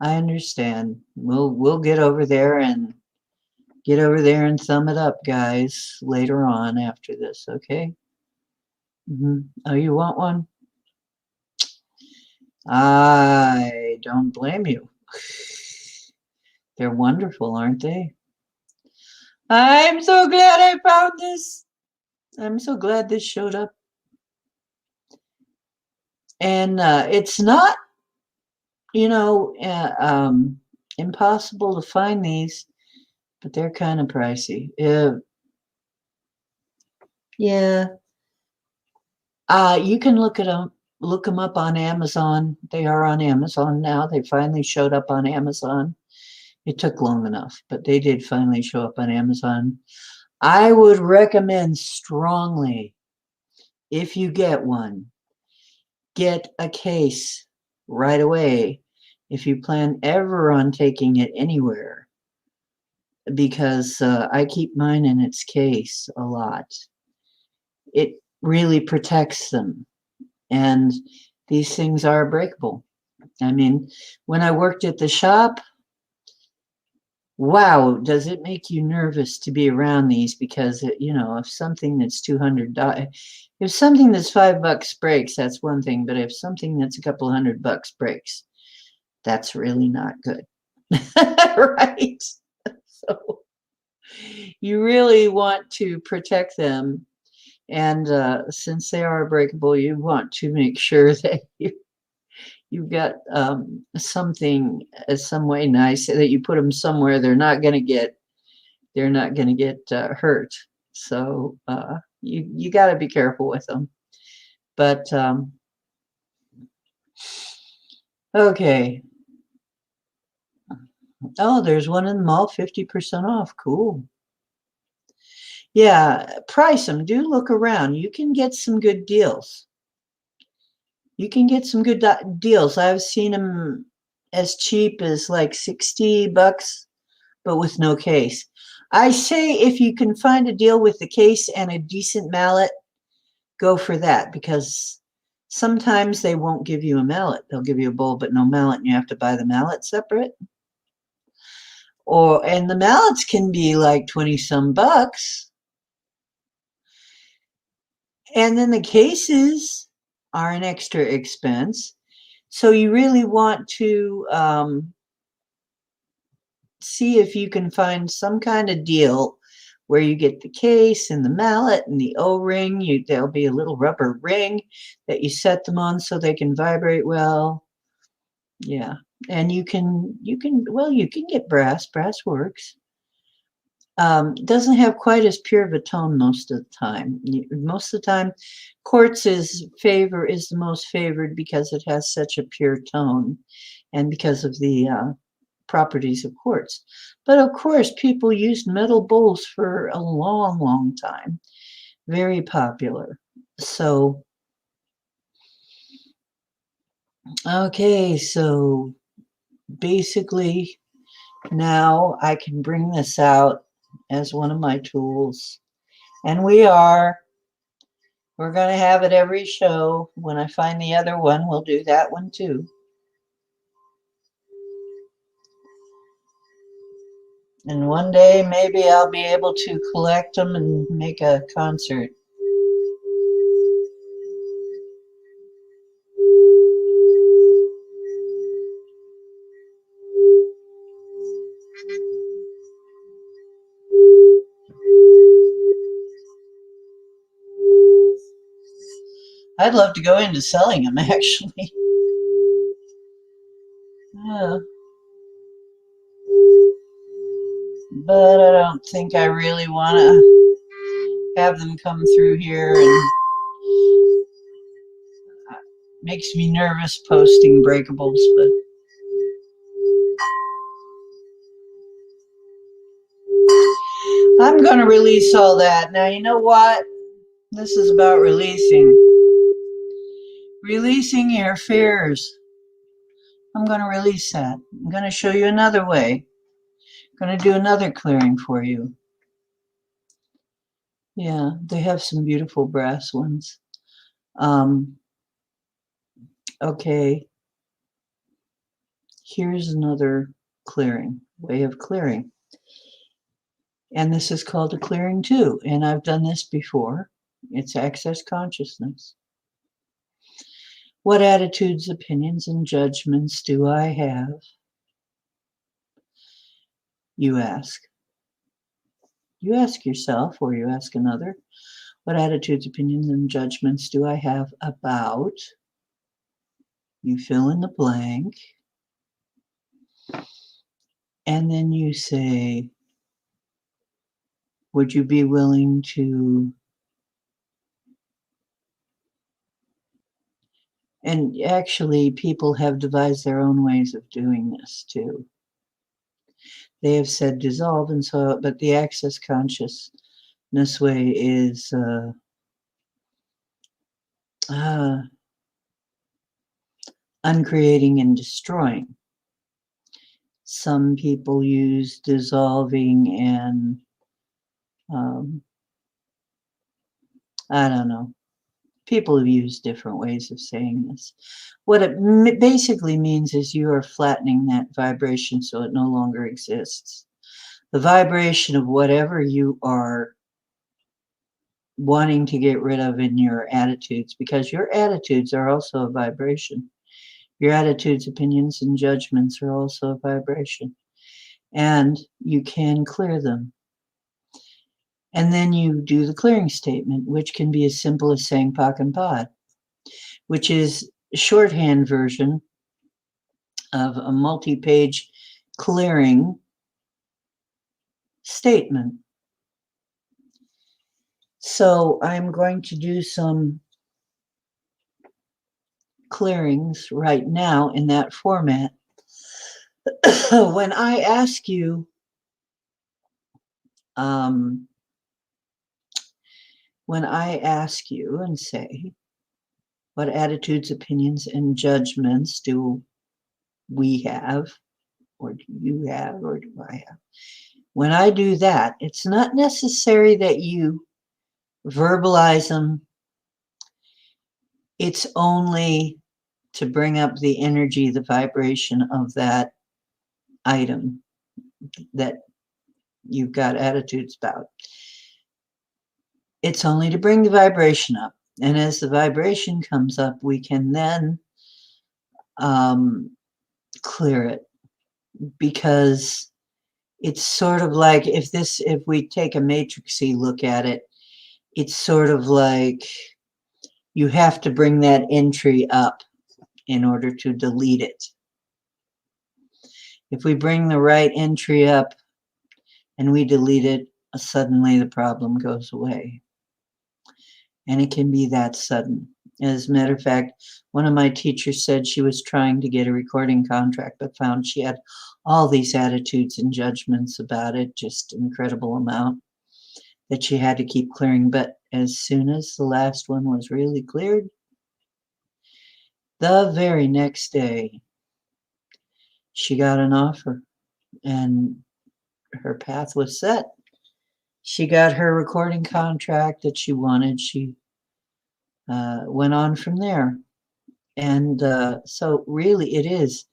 I understand. We'll get over there and thumb it up, guys, later on after this, okay? Oh, you want one? I don't blame you. They're wonderful, aren't they? I'm so glad I found this. I'm so glad this showed up. And it's not, impossible to find these, but they're kind of pricey. Yeah. You can look them up on Amazon. They are on Amazon now. They finally showed up on Amazon. It took long enough, but they did finally show up on Amazon. I would recommend strongly, if you get one, get a case right away if you plan ever on taking it anywhere, because I keep mine in its case a lot. It really protects them, and these things are breakable. I mean, when I worked at the shop, wow, does it make you nervous to be around these? Because if something that's $200, if something that's $5 breaks, that's one thing. But if something that's a couple $100 breaks, that's really not good, right? So you really want to protect them, and since they are breakable, you want to make sure that you've got something some way nice that you put them somewhere they're not going to get hurt. So you got to be careful with them. But okay. Oh, there's one in the mall, 50% off. Cool. Yeah, price them. Do look around. You can get some good deals. Deals. I've seen them as cheap as like $60, but with no case. I say if you can find a deal with the case and a decent mallet, go for that, because sometimes they won't give you a mallet. They'll give you a bowl but no mallet, and you have to buy the mallet separate. And the mallets can be like 20 some bucks. And then the cases are an extra expense. So you really want to see if you can find some kind of deal where you get the case and the mallet and the O-ring. There'll be a little rubber ring that you set them on so they can vibrate well. Yeah, and you can get brass. Brass works. Doesn't have quite as pure of a tone most of the time. Most of the time, quartz is the most favored because it has such a pure tone, and because of the properties of quartz. But of course, people used metal bowls for a long, long time. Very popular. So, okay, so basically now I can bring this out as one of my tools. And we're going to have it every show. When I find the other one, we'll do that one too. And one day, maybe I'll be able to collect them and make a concert. I'd love to go into selling them, actually. Yeah. But I don't think I really want to have them come through here, and makes me nervous posting breakables, but I'm going to release all that. Now, you know what? This is about releasing. Releasing your fears. I'm going to release that. I'm going to show you another way. I'm going to do another clearing for you. Yeah, they have some beautiful brass ones. Okay, here's another clearing, way of clearing. And this is called a clearing too. And I've done this before. It's access consciousness. What attitudes, opinions, and judgments do I have? You ask. You ask yourself or you ask another. What attitudes, opinions, and judgments do I have about? You fill in the blank. And then you say, would you be willing to? And actually, people have devised their own ways of doing this too. They have said dissolve, and so, but the access consciousness way is uncreating and destroying. Some people use dissolving and I don't know. People have used different ways of saying this. What it basically means is you are flattening that vibration so it no longer exists. The vibration of whatever you are wanting to get rid of in your attitudes, because your attitudes are also a vibration. Your attitudes, opinions, and judgments are also a vibration. And you can clear them. And then you do the clearing statement, which can be as simple as saying Pak and Pod, which is a shorthand version of a multi-page clearing statement. So I'm going to do some clearings right now in that format. When I ask you, and say, what attitudes, opinions, and judgments do we have, or do you have, or do I have? When I do that, it's not necessary that you verbalize them. It's only to bring up the energy, the vibration of that item that you've got attitudes about. It's only to bring the vibration up. And as the vibration comes up, we can then clear it, because it's sort of like if we take a matrixy look at it, it's sort of like you have to bring that entry up in order to delete it. If we bring the right entry up and we delete it, suddenly the problem goes away. And it can be that sudden. As a matter of fact, one of my teachers said she was trying to get a recording contract, but found she had all these attitudes and judgments about it, just an incredible amount that she had to keep clearing. But as soon as the last one was really cleared, the very next day, she got an offer and her path was set. She got her recording contract that she wanted. She went on from there. And so really it is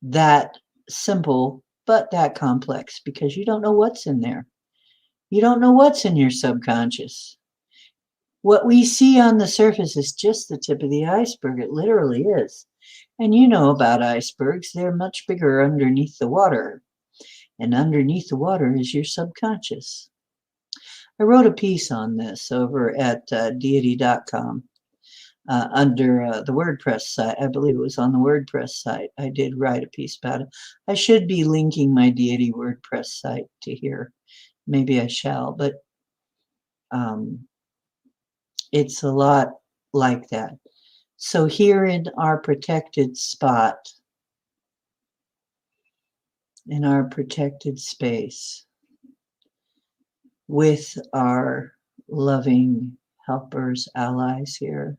that simple, but that complex, because you don't know what's in there. You don't know what's in your subconscious. What we see on the surface is just the tip of the iceberg. It literally is. And you know about icebergs. They're much bigger underneath the water. And underneath the water is your subconscious. I wrote a piece on this over at deity.com. Under the WordPress site. I believe it was on the WordPress site. I did write a piece about it. I should be linking my Deity WordPress site to here. Maybe I shall, but it's a lot like that. So here in our protected spot, in our protected space, with our loving, helpers, allies here.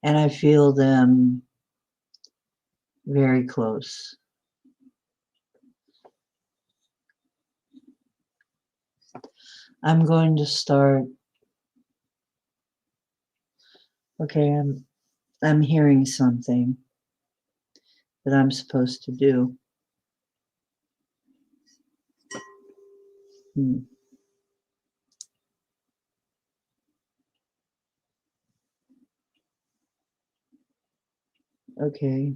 And I feel them very close. I'm going to start. Okay, I'm hearing something that I'm supposed to do. Okay.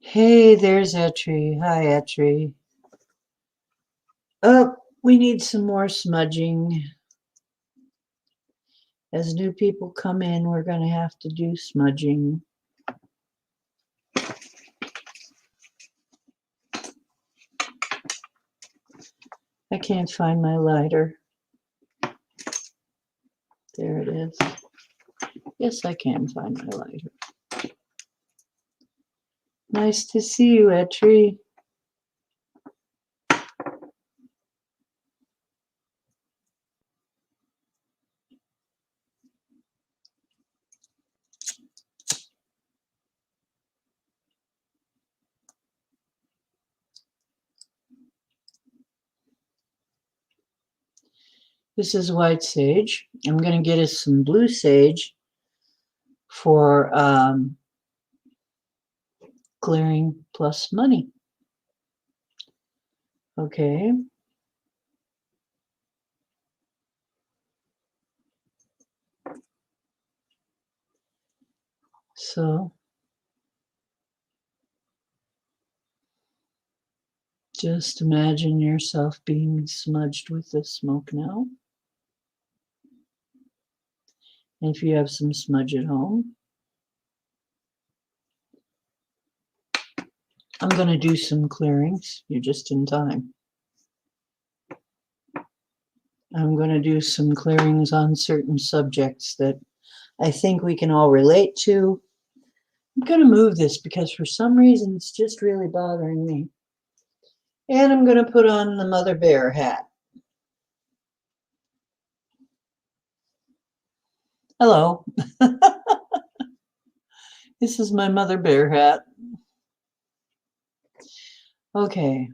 Hey, there's Etri. Hi, Etri. Oh, we need some more smudging. As new people come in, we're going to have to do smudging. I can't find my lighter. There it is. Yes, I can find my lighter. Nice to see you, Etri. This is white sage. I'm going to get us some blue sage for clearing plus money. Okay. So just imagine yourself being smudged with the smoke now. And if you have some smudge at home, I'm going to do some clearings. You're just in time. I'm going to do some clearings on certain subjects that I think we can all relate to. I'm going to move this because for some reason it's just really bothering me. And I'm going to put on the Mother Bear hat. Hello. This is my Mother Bear hat. Okay.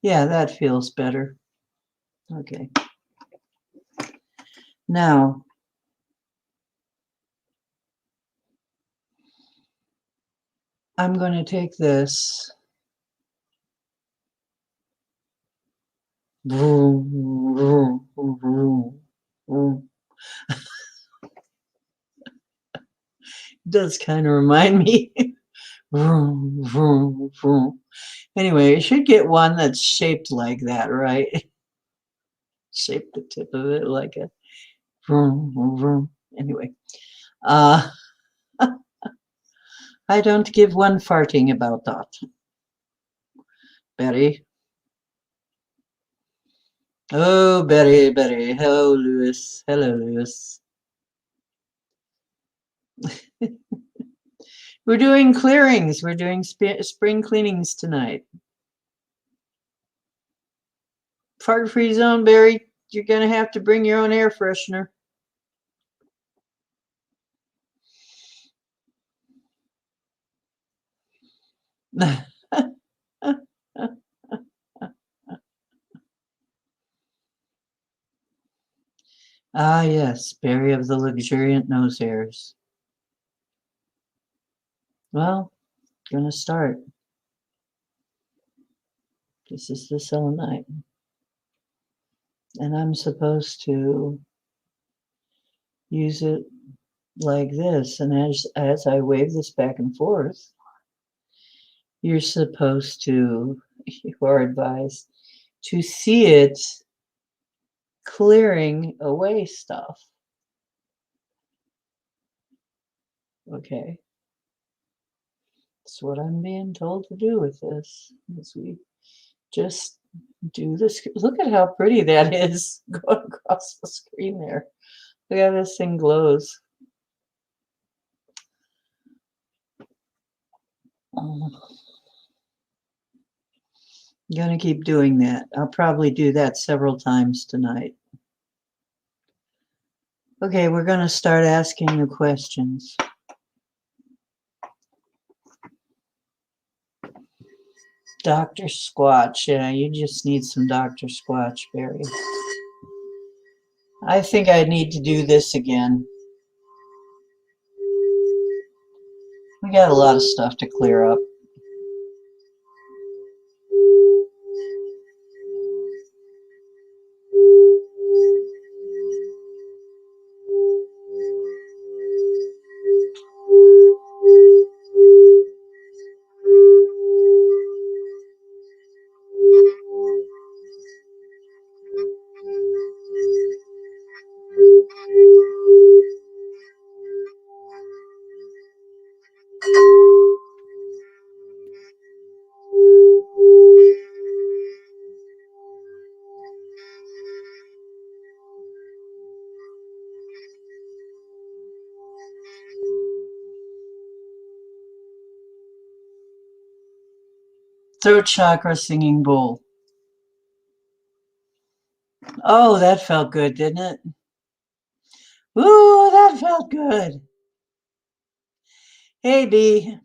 Yeah, that feels better. Okay. Now, I'm going to take this. Does kind of remind me. Anyway, you should get one that's shaped like that, right? Shape the tip of it like a anyway. I don't give one farting about that. Betty. Oh, Betty, Betty. Hello, Lewis. Hello, Lewis. We're doing clearings. We're doing spring cleanings tonight. Fart-free zone, Barry. You're going to have to bring your own air freshener. Ah, yes, Barry of the luxuriant nose hairs. Well, gonna start. This is the selenite. And I'm supposed to use it like this. And as I wave this back and forth, you're supposed to, you are advised to see it clearing away stuff. Okay. That's what I'm being told to do with this. Is we just do this. Look at how pretty that is going across the screen there. Look how this thing glows. I'm gonna keep doing that. I'll probably do that several times tonight. Okay, we're gonna start asking you questions. Dr. Squatch, yeah, you just need some Dr. Squatch, Barry. I think I need to do this again. We got a lot of stuff to clear up. Throat chakra singing bowl. Oh, that felt good, didn't it? Ooh, that felt good. Hey, B,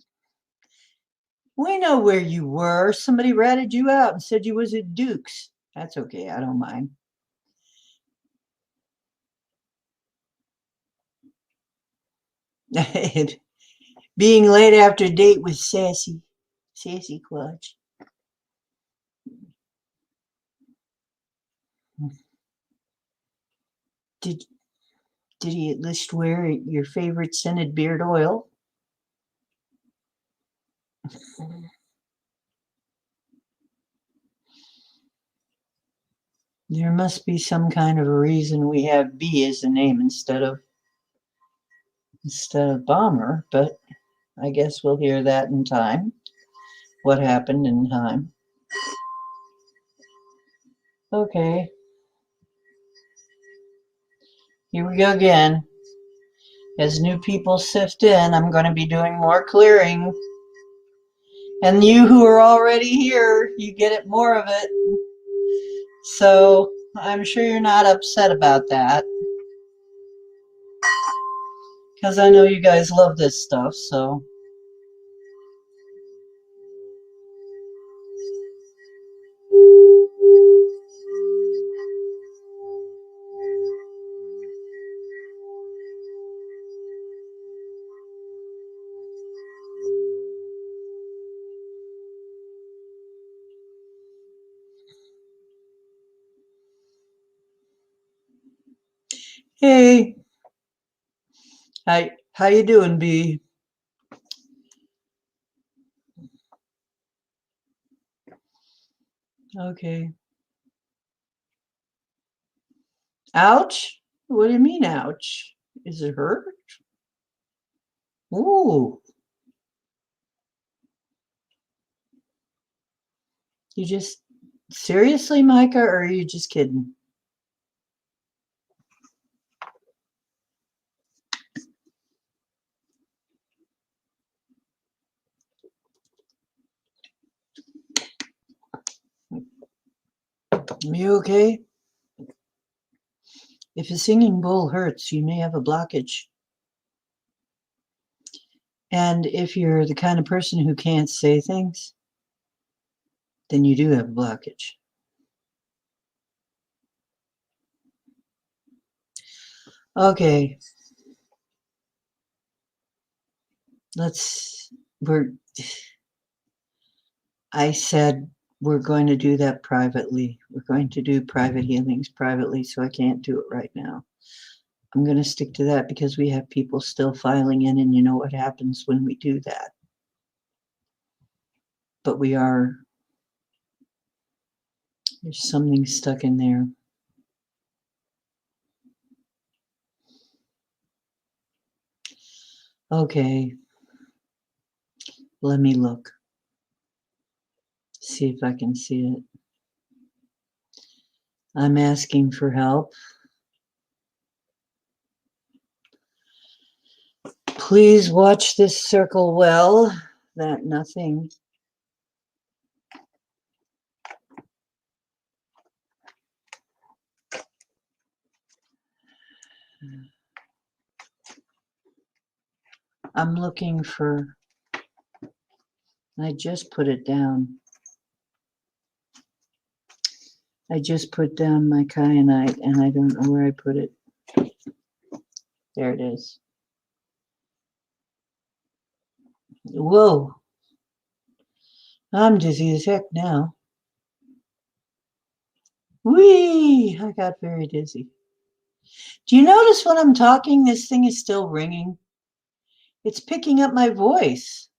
we know where you were. Somebody ratted you out and said you was at Duke's. That's okay, I don't mind. Being late after a date with Sassy Quatch. Did he at least wear your favorite scented beard oil? There must be some kind of a reason we have B as a name instead of Bomber, but I guess we'll hear that in time. What happened in time. Okay. Here we go again. As new people sift in, I'm going to be doing more clearing. And you who are already here, you get it more of it. So I'm sure you're not upset about that. Because I know you guys love this stuff, so. Hey. Hi. How you doing, B? Okay. Ouch? What do you mean, ouch? Is it hurt? Ooh. You just seriously, Micah, or are you just kidding? You okay? If a singing bowl hurts, you may have a blockage. And if you're the kind of person who can't say things, then you do have a blockage. Okay. I said we're going to do that privately. We're going to do private healings privately, so I can't do it right now. I'm going to stick to that because we have people still filing in, and you know what happens when we do that. But there's something stuck in there. Okay. Let me look. See if I can see it. I'm asking for help. Please watch this circle well, that nothing. I'm looking for, I just put it down. I just put down my kyanite and I don't know where I put it. There it is. Whoa. I'm dizzy as heck now. Whee! I got very dizzy. Do you notice when I'm talking, this thing is still ringing? It's picking up my voice.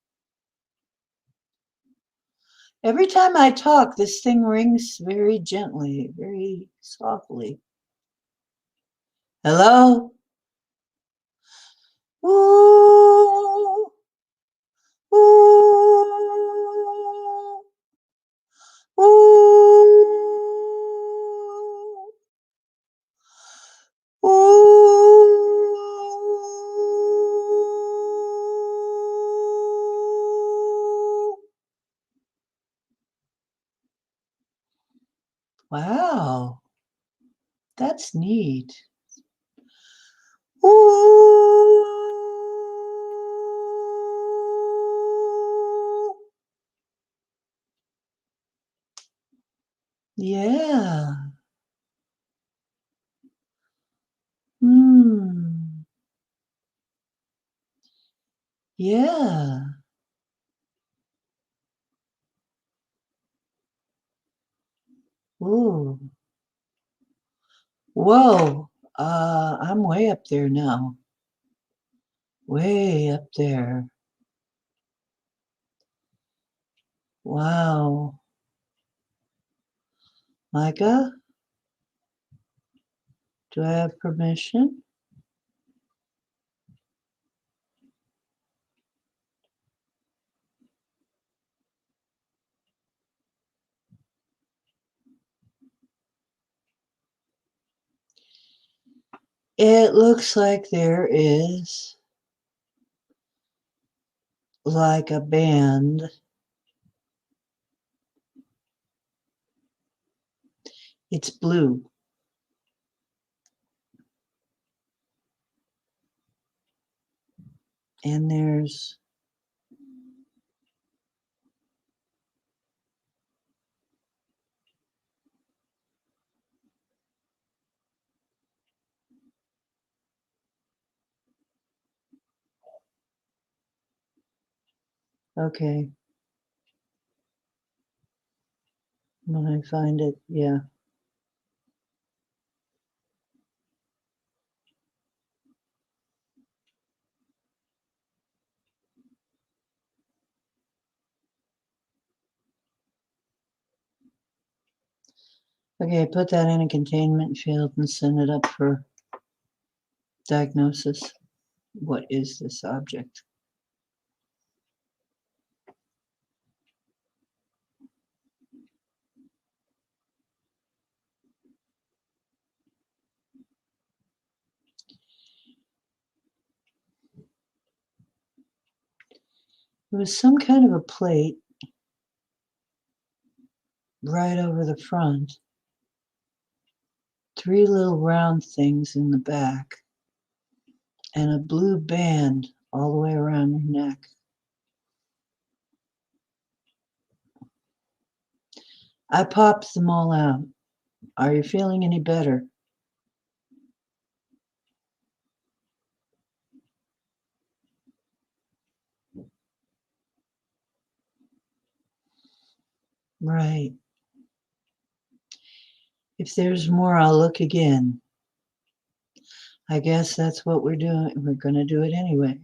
Every time I talk, this thing rings very gently, very softly. Hello? Ooh, ooh, ooh, ooh. Wow, that's neat. Ooh. Yeah. Hmm. Yeah. Ooh. Whoa. I'm way up there now. Way up there. Wow. Micah, do I have permission? It looks like there is like a band. It's blue. And there's okay. When I find it, yeah. Okay, put that in a containment field and send it up for diagnosis. What is this object? It was some kind of a plate right over the front. 3 little round things in the back. And a blue band all the way around your neck. I popped them all out. Are you feeling any better? Right. If there's more, I'll look again. I guess that's what we're doing. We're going to do it anyway.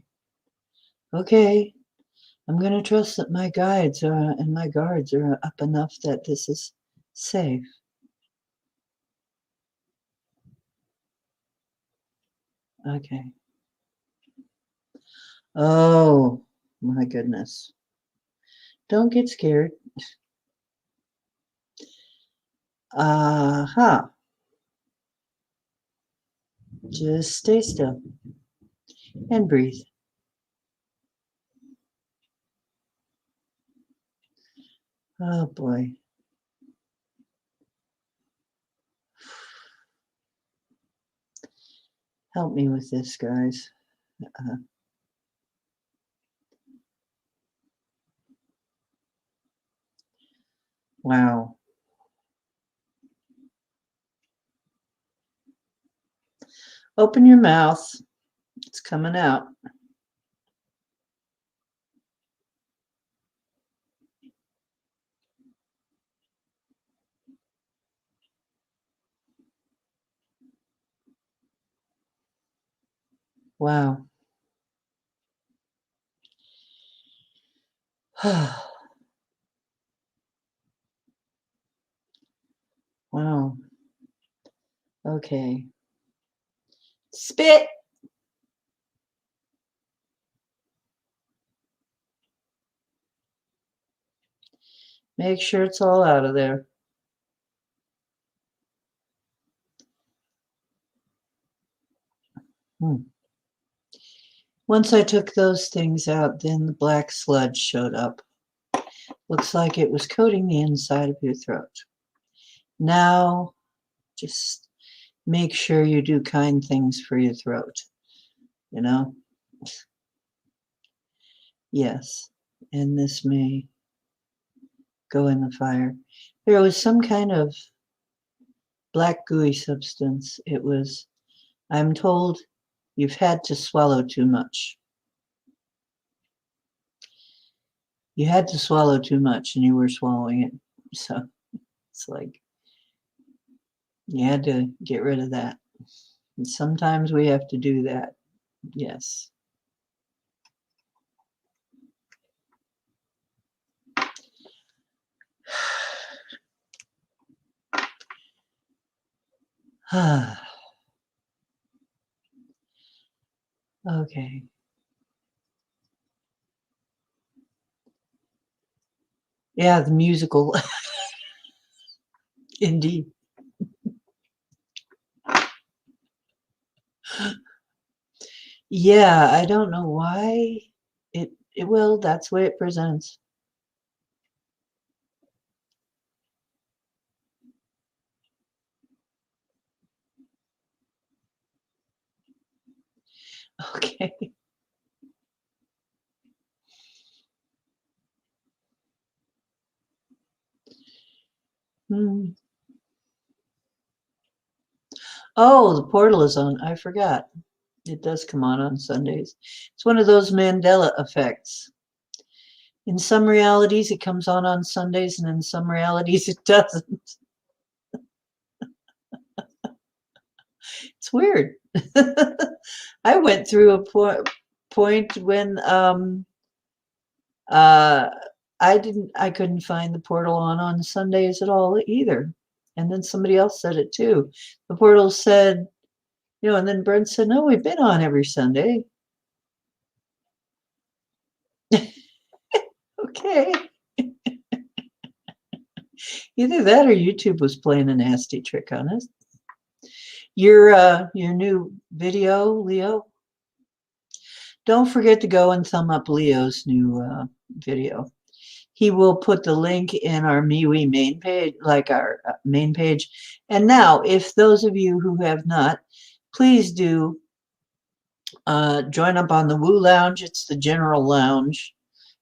Okay. I'm going to trust that my guides are, and my guards are up enough that this is safe. Okay. Oh, my goodness. Don't get scared. Uh-huh. Just stay still and breathe. Oh boy. Help me with this, guys. Wow. Open your mouth. It's coming out. Wow. Wow. Okay. Spit. Make sure it's all out of there. Once I took those things out, then the black sludge showed up. Looks like it was coating the inside of your throat. Now, just make sure you do kind things for your throat, you know? Yes, and this may go in the fire. There was some kind of black gooey substance. It was, I'm told, you've had to swallow too much. You had to swallow too much and you were swallowing it. So it's like you had to get rid of that. And sometimes we have to do that. Yes. Okay. Yeah, the musical. Indeed. Yeah, I don't know why it will. That's the way it presents. Okay. Hmm. Oh, the portal is on. I forgot. It does come on Sundays. It's one of those Mandela effects. In some realities, it comes on Sundays, and in some realities, it doesn't. It's weird. I went through a point when uh, I couldn't find the portal on Sundays at all either. And then somebody else said it too. The portal said, and then Brent said, no, we've been on every Sunday. Okay. Either that or YouTube was playing a nasty trick on us. Your new video, Leo. Don't forget to go and thumb up Leo's new video. He will put the link in our MeWe main page, like our main page. And now, if those of you who have not, please do join up on the Woo Lounge. It's the general lounge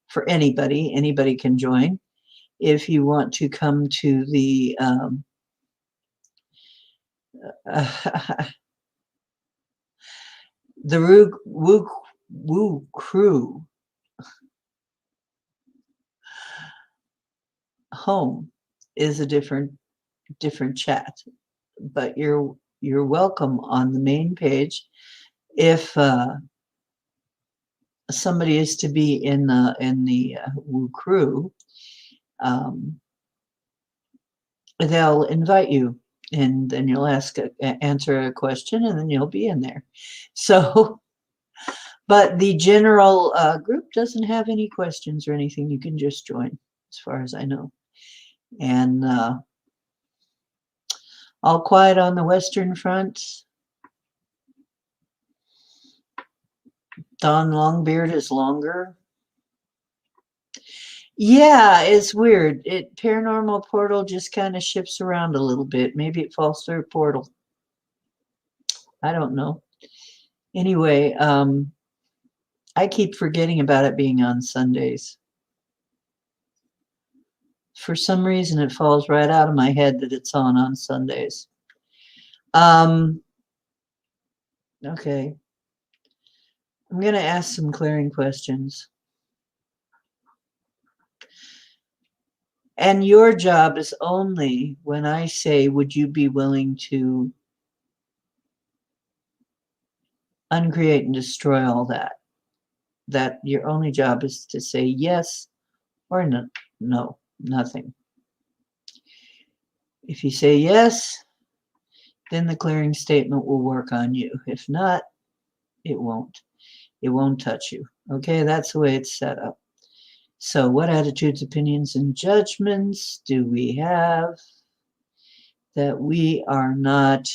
for anybody. Anybody can join. If you want to come to the the Woo Crew home is a different chat, but you're welcome on the main page. If somebody is to be in the Woo Crew, they'll invite you, and then you'll answer a question, and then you'll be in there. So But the general group doesn't have any questions or anything. You can just join, as far as I know. And all quiet on the Western Front. Don Longbeard is longer. Yeah, it's weird. Paranormal Portal just kind of shifts around a little bit. Maybe it falls through a portal. I don't know. Anyway, I keep forgetting about it being on Sundays. For some reason, it falls right out of my head that it's on Sundays. Okay. I'm going to ask some clearing questions. And your job is only when I say, would you be willing to uncreate and destroy all that? That your only job is to say yes or no, no, nothing. If you say yes, then the clearing statement will work on you. If not, it won't. It won't touch you. Okay, that's the way it's set up. So what attitudes, opinions, and judgments do we have? That we are not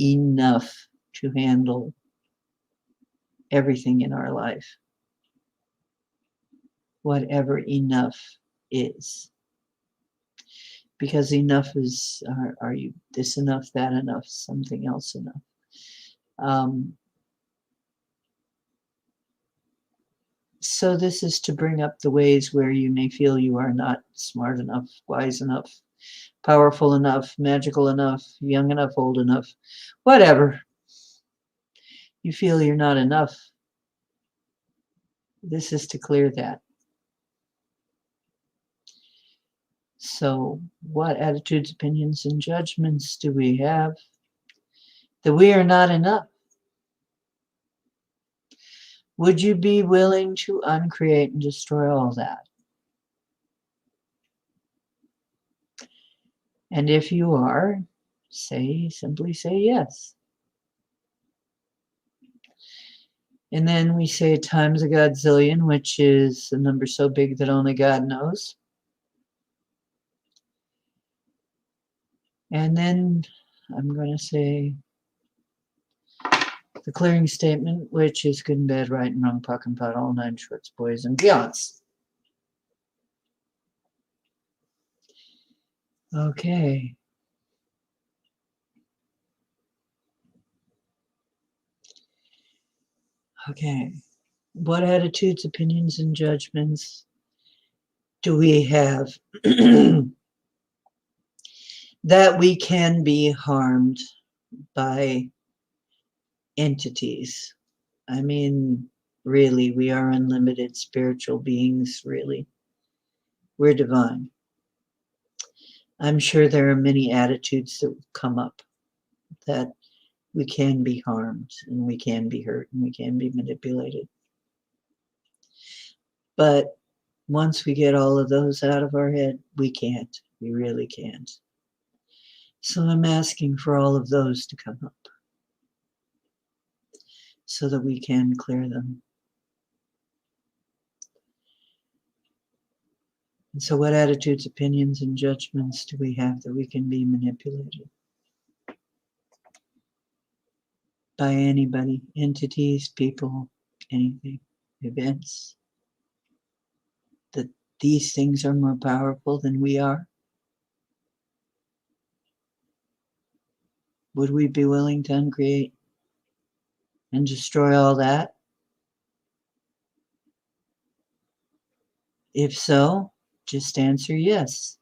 enough to handle everything in our life. Whatever enough is. Because enough is, are you this enough, that enough, something else enough? So this is to bring up the ways where you may feel you are not smart enough, wise enough, powerful enough, magical enough, young enough, old enough, whatever. You feel you're not enough. This is to clear that. So what attitudes, opinions, and judgments do we have? That we are not enough. Would you be willing to uncreate and destroy all that? And if you are, simply say yes. And then we say times a godzillion, which is a number so big that only God knows. And then I'm going to say the clearing statement, which is good and bad, right and wrong, puck and pot, all nine shorts, boys and beyonds. Okay. Okay. What attitudes, opinions, and judgments do we have that we can be harmed by entities? I mean, really, we are unlimited spiritual beings, really. We're divine. I'm sure there are many attitudes that come up that we can be harmed and we can be hurt and we can be manipulated. But once we get all of those out of our head, we can't. We really can't. So I'm asking for all of those to come up so that we can clear them. And so what attitudes, opinions, and judgments do we have that we can be manipulated by anybody, entities, people, anything, events? That these things are more powerful than we are? Would we be willing to uncreate and destroy all that? If so, just answer yes.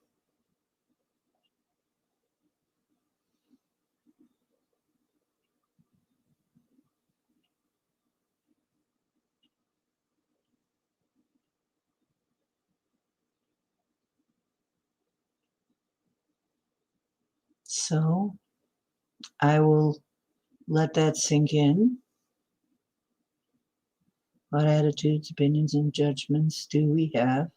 So I will let that sink in. What attitudes, opinions, and judgments do we have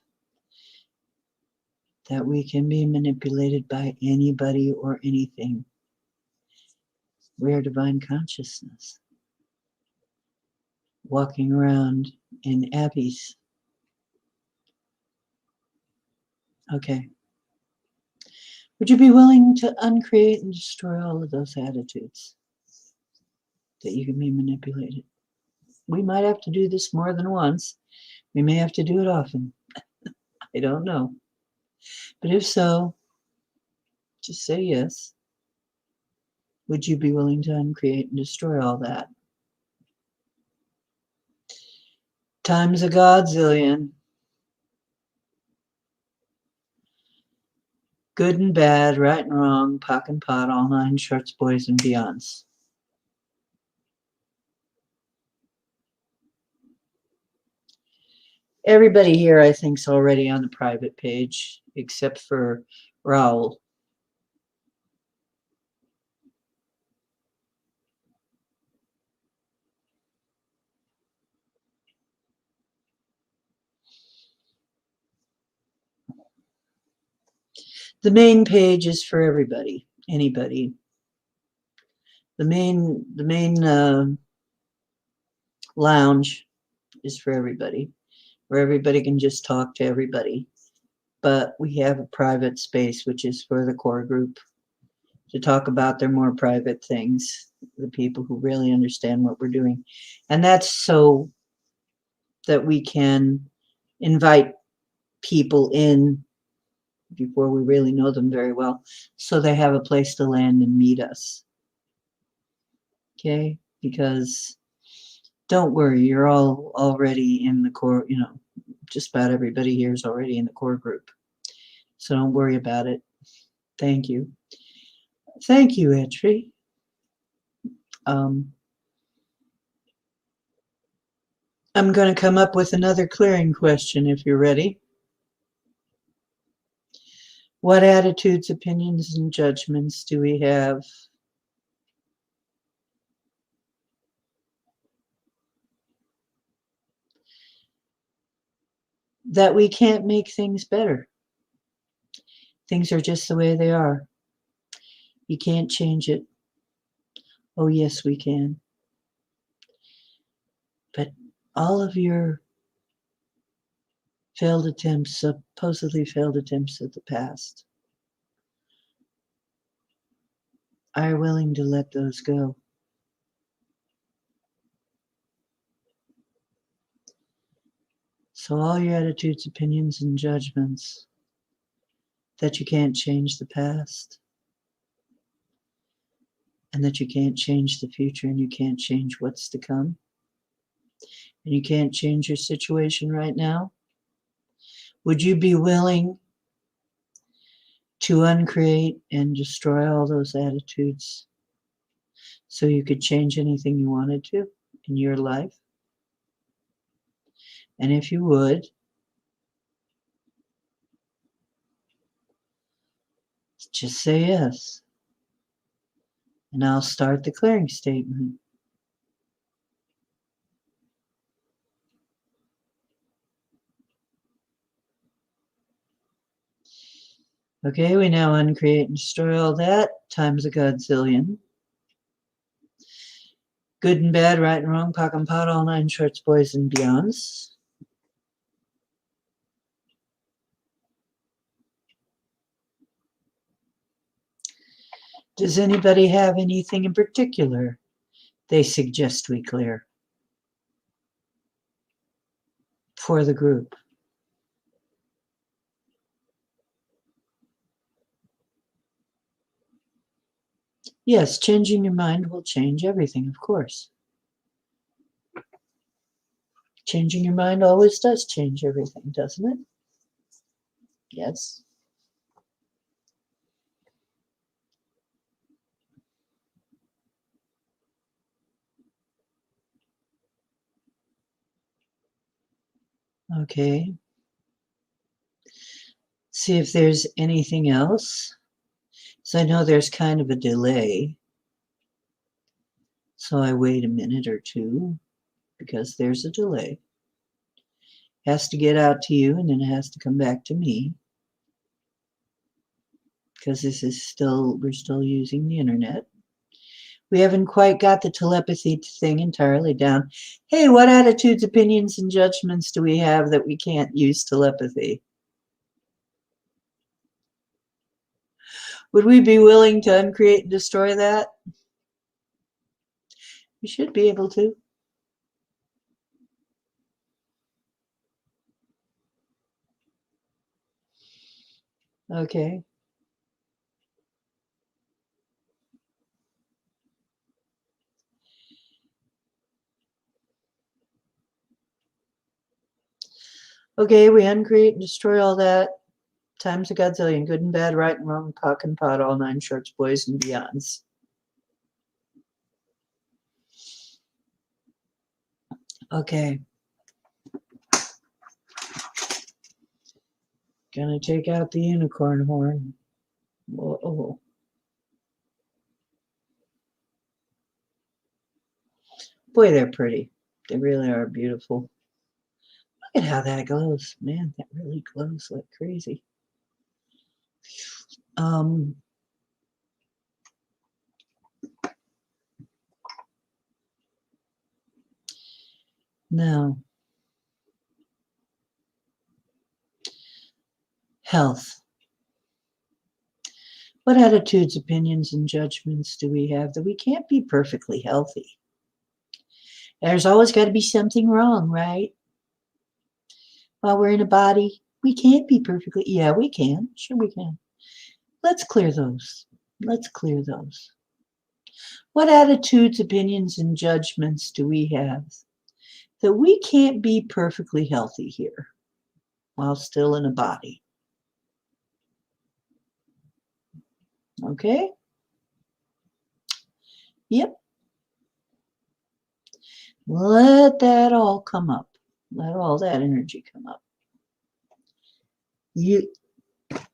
that we can be manipulated by anybody or anything? We are divine consciousness. walking around in Abby's. Okay. Would you be willing to uncreate and destroy all of those attitudes that you can be manipulated? We might have to do this more than once. We may have to do it often. I don't know. But if so, just say yes. Would you be willing to uncreate and destroy all that? Times a godzillion. Good and bad, right and wrong, pock and pot, all nine shorts, boys and beyonds. Everybody here, I think, is already on the private page, except for Raul. The main page is for everybody, anybody. The main lounge is for everybody, where everybody can just talk to everybody. But we have a private space, which is for the core group to talk about their more private things, the people who really understand what we're doing. And that's so that we can invite people in before we really know them very well, so they have a place to land and meet us. Okay? Because don't worry, you're all already in the core, just about everybody here is already in the core group. So don't worry about it. Thank you. Thank you, Etri. I'm going to come up with another clearing question if you're ready. What attitudes, opinions, and judgments do we have that we can't make things better? Things are just the way they are. You can't change it. Oh, yes, we can. But all of your failed attempts, supposedly failed attempts at the past, are willing to let those go. So all your attitudes, opinions, and judgments that you can't change the past, and that you can't change the future, and you can't change what's to come, and you can't change your situation right now, would you be willing to uncreate and destroy all those attitudes so you could change anything you wanted to in your life? And if you would, just say yes. And I'll start the clearing statement. Okay, we now uncreate and destroy all that times a godzillion. Good and bad, right and wrong, pock and pot, all nine shorts, boys and beyonds. Does anybody have anything in particular they suggest we clear for the group? Yes, changing your mind will change everything, of course. Changing your mind always does change everything, doesn't it? Yes. Okay. See if there's anything else. So I know there's kind of a delay. So I wait a minute or two because there's a delay. It has to get out to you and then it has to come back to me. Because this is we're still using the internet. We haven't quite got the telepathy thing entirely down. Hey, what attitudes, opinions, and judgments do we have that we can't use telepathy? Would we be willing to uncreate and destroy that? We should be able to. Okay. Okay, we uncreate and destroy all that. Times a godzillion, good and bad, right and wrong, pock and pot, all nine shorts, boys and beyonds. Okay. Gonna take out the unicorn horn. Whoa. Boy, they're pretty. They really are beautiful. Look at how that glows. Man, that really glows like crazy. Now, health. What attitudes, opinions, and judgments do we have that we can't be perfectly healthy? There's always got to be something wrong, right? While we're in a body, we can't be perfectly. Yeah, we can. Sure, we can. Let's clear those. Let's clear those. What attitudes, opinions, and judgments do we have that we can't be perfectly healthy here while still in a body? Okay? Yep. Let that all come up. Let all that energy come up. You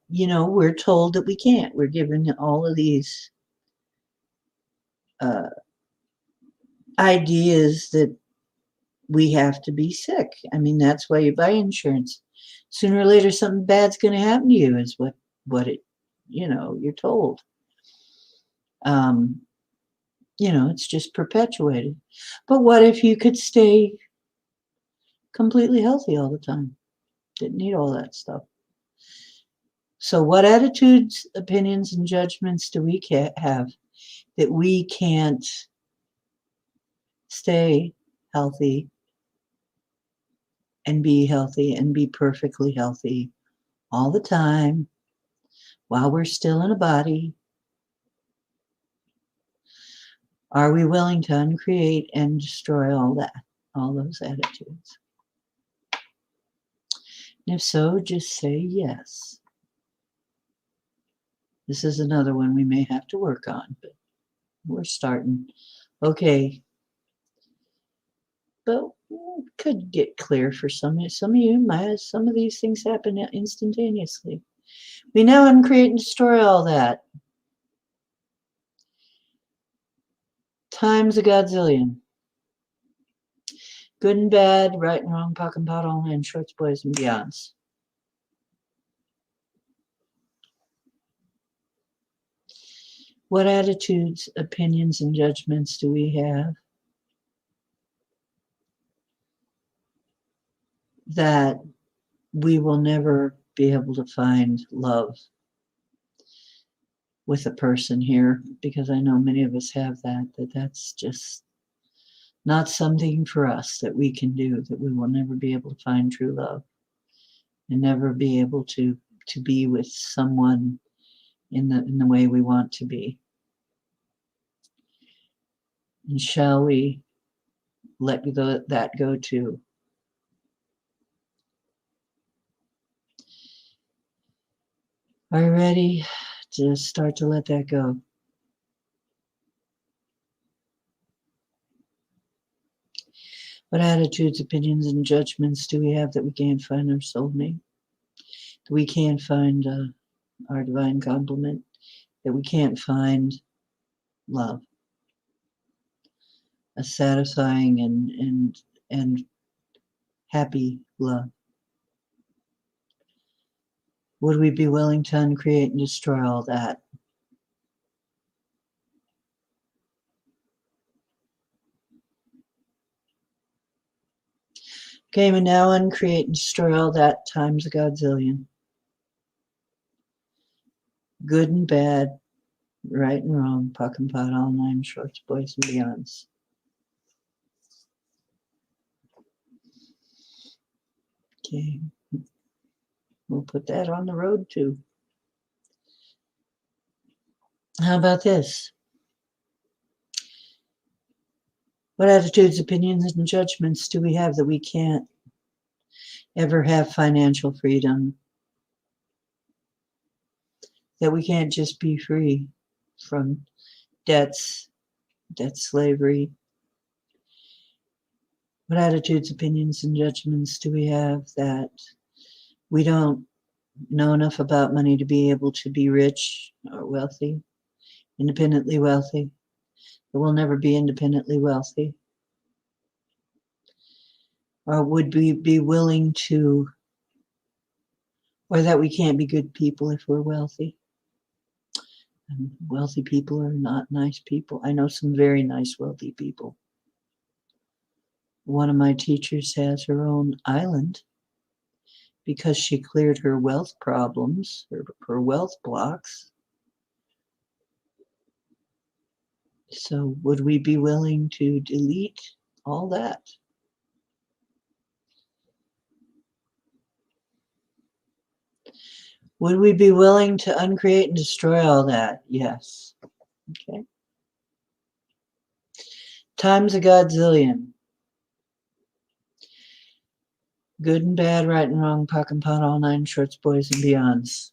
know, we're told that we can't. We're given all of these uh, ideas that we have to be sick. I mean, that's why you buy insurance. Sooner or later, something bad's going to happen to you, is what it, you're told. Um, it's just perpetuated. But what if you could stay completely healthy all the time? Didn't need all that stuff. So, what attitudes, opinions, and judgments do we have that we can't stay healthy and be perfectly healthy all the time while we're still in a body? Are we willing to uncreate and destroy all that, all those attitudes? And if so, just say yes. This is another one we may have to work on, but we're starting. Okay. But could get clear for some of you. Some of these things happen instantaneously. We now uncreate and destroy all that. Times a godzillion. Good and bad, right and wrong, pock and pot, all men, shorts, boys, and beyonds. What attitudes, opinions, and judgments do we have that we will never be able to find love with a person here? Because I know many of us have that's just not something for us that we can do, that we will never be able to find true love and never be able to be with someone in the way we want to be. And shall we let that go too? Are you ready to start to let that go? What attitudes, opinions, and judgments do we have that we can't find our soulmate? That we can't find our divine complement? That we can't find love? A satisfying and happy love? Would we be willing to uncreate and destroy all that? Okay, we now uncreate and destroy all that times a godzillion. Good and bad, right and wrong, puck and pot, all nine shorts, boys and beyonds. Okay, we'll put that on the road too. How about this? What attitudes, opinions, and judgments do we have that we can't ever have financial freedom? That we can't just be free from debts, debt slavery? What attitudes, opinions, and judgments do we have that we don't know enough about money to be able to be rich or wealthy, independently wealthy? That we'll never be independently wealthy? Or would we be willing to, or that we can't be good people if we're wealthy? And wealthy people are not nice people. I know some very nice wealthy people. One of my teachers has her own island because she cleared her wealth problems, her wealth blocks. So would we be willing to delete all that? Would we be willing to uncreate and destroy all that? Yes. Okay. Times a godzillion. Good and bad, right and wrong, puck and pot, all nine shorts, boys and beyonds.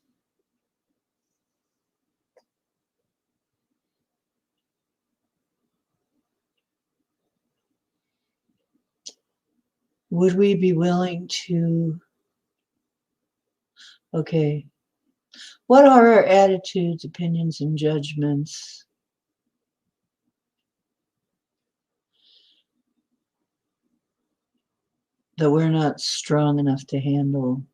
Would we be willing to, okay, what are our attitudes, opinions, and judgments that we're not strong enough to handle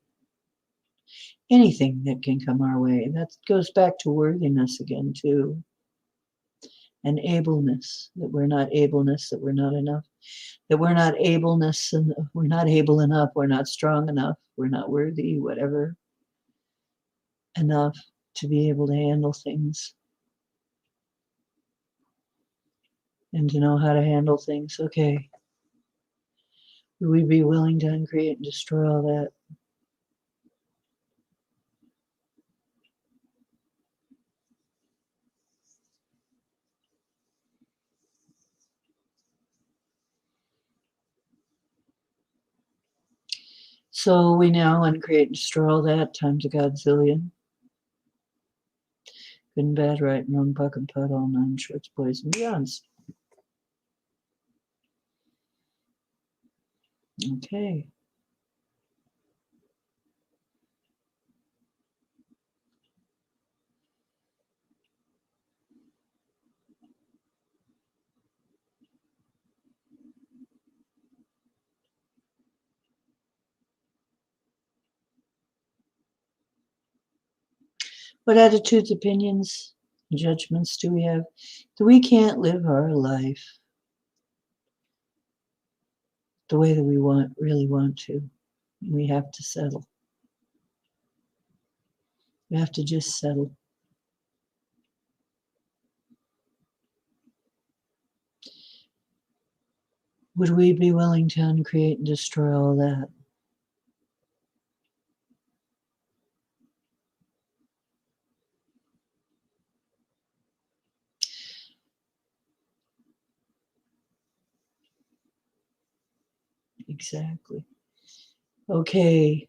anything that can come our way? That goes back to worthiness again, too. And ableness, that we're not ableness, that we're not enough, that we're not ableness, and we're not able enough, we're not strong enough, we're not worthy, whatever, enough to be able to handle things and to know how to handle things. Okay. Would we be willing to uncreate and destroy all that? So we now uncreate and destroy all that times a godzillion. Good and bad, right and wrong, puck and pot, all nine shorts, boys and beyonds. Okay. What attitudes, opinions, judgments do we have that we can't live our life the way that we really want to? We have to settle. We have to just settle. Would we be willing to uncreate and destroy all that? Exactly. Okay.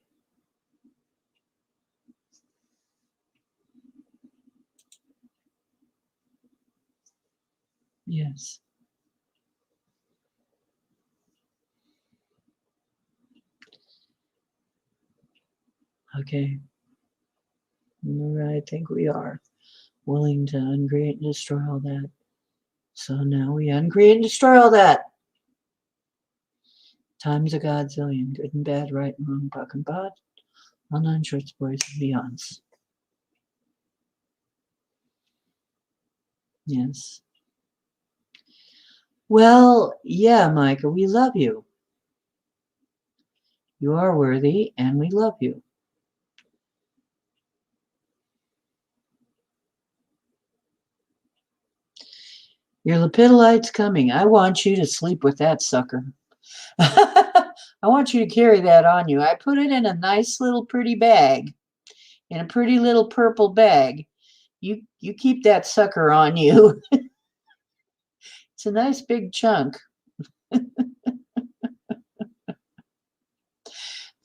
Yes. Okay. I think we are willing to uncreate and destroy all that. So now we uncreate and destroy all that. Times a godzillion, good and bad, right and wrong, puck and pot, all nine shorts, boys and beyonds. Yes. Well, yeah, Micah, we love you. You are worthy, and we love you. Your lepidolite's coming. I want you to sleep with that sucker. I want you to carry that on you. I put it in a nice little pretty bag, in a pretty little purple bag. You keep that sucker on you. It's a nice big chunk. The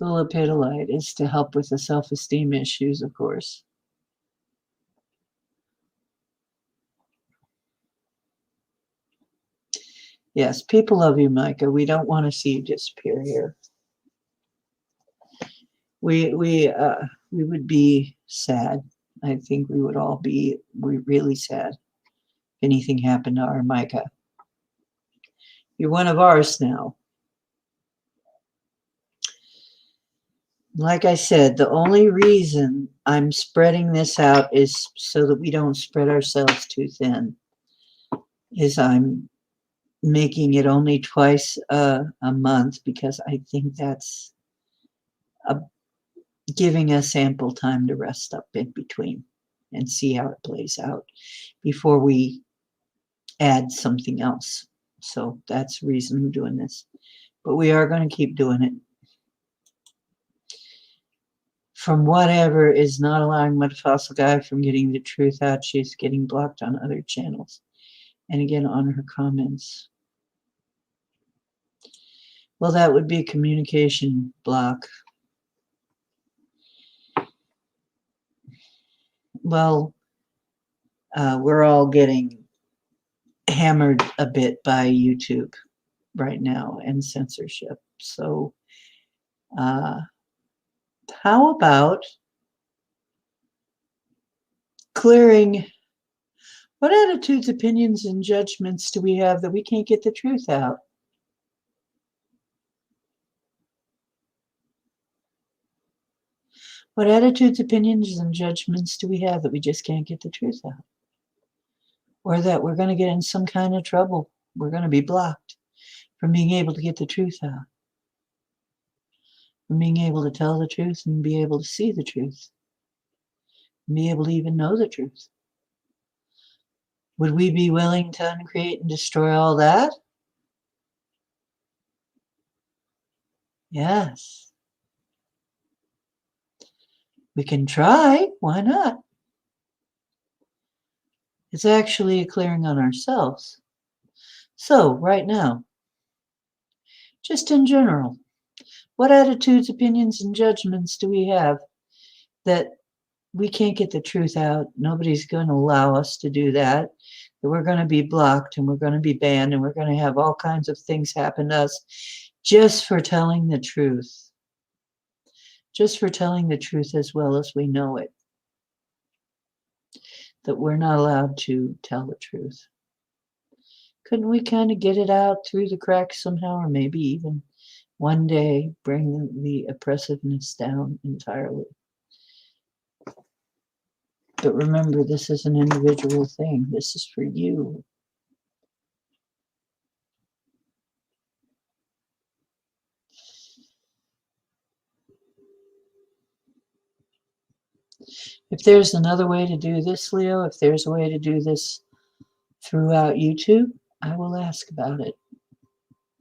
lepidolite is to help with the self-esteem issues, of course. Yes, people love you, Micah. We don't want to see you disappear here. We would be sad. I think we would all be really sad if anything happened to our Micah. You're one of ours now. Like I said, the only reason I'm spreading this out is so that we don't spread ourselves too thin. Is I'm making it only twice a month because I think that's giving us ample time to rest up in between and see how it plays out before we add something else. So that's the reason I'm doing this. But we are going to keep doing it. From whatever is not allowing Mud Fossil Guy from getting the truth out, she's getting blocked on other channels. And again, on her comments. Well, that would be a communication block. Well, we're all getting hammered a bit by YouTube right now and censorship. So how about clearing? What attitudes, opinions, and judgments do we have that we can't get the truth out? What attitudes, opinions, and judgments do we have that we just can't get the truth out? Or that we're going to get in some kind of trouble? We're going to be blocked from being able to get the truth out, from being able to tell the truth and be able to see the truth, and be able to even know the truth. Would we be willing to uncreate and destroy all that? Yes. We can try. Why not? It's actually a clearing on ourselves. So, right now, just in general, what attitudes, opinions, and judgments do we have that we can't get the truth out? Nobody's going to allow us to do that. That we're going to be blocked and we're going to be banned and we're going to have all kinds of things happen to us just for telling the truth. Just for telling the truth as well as we know it. That we're not allowed to tell the truth. Couldn't we kind of get it out through the cracks somehow, or maybe even one day bring the oppressiveness down entirely? But remember, this is an individual thing. This is for you. If there's another way to do this, Leo, if there's a way to do this throughout YouTube, I will ask about it.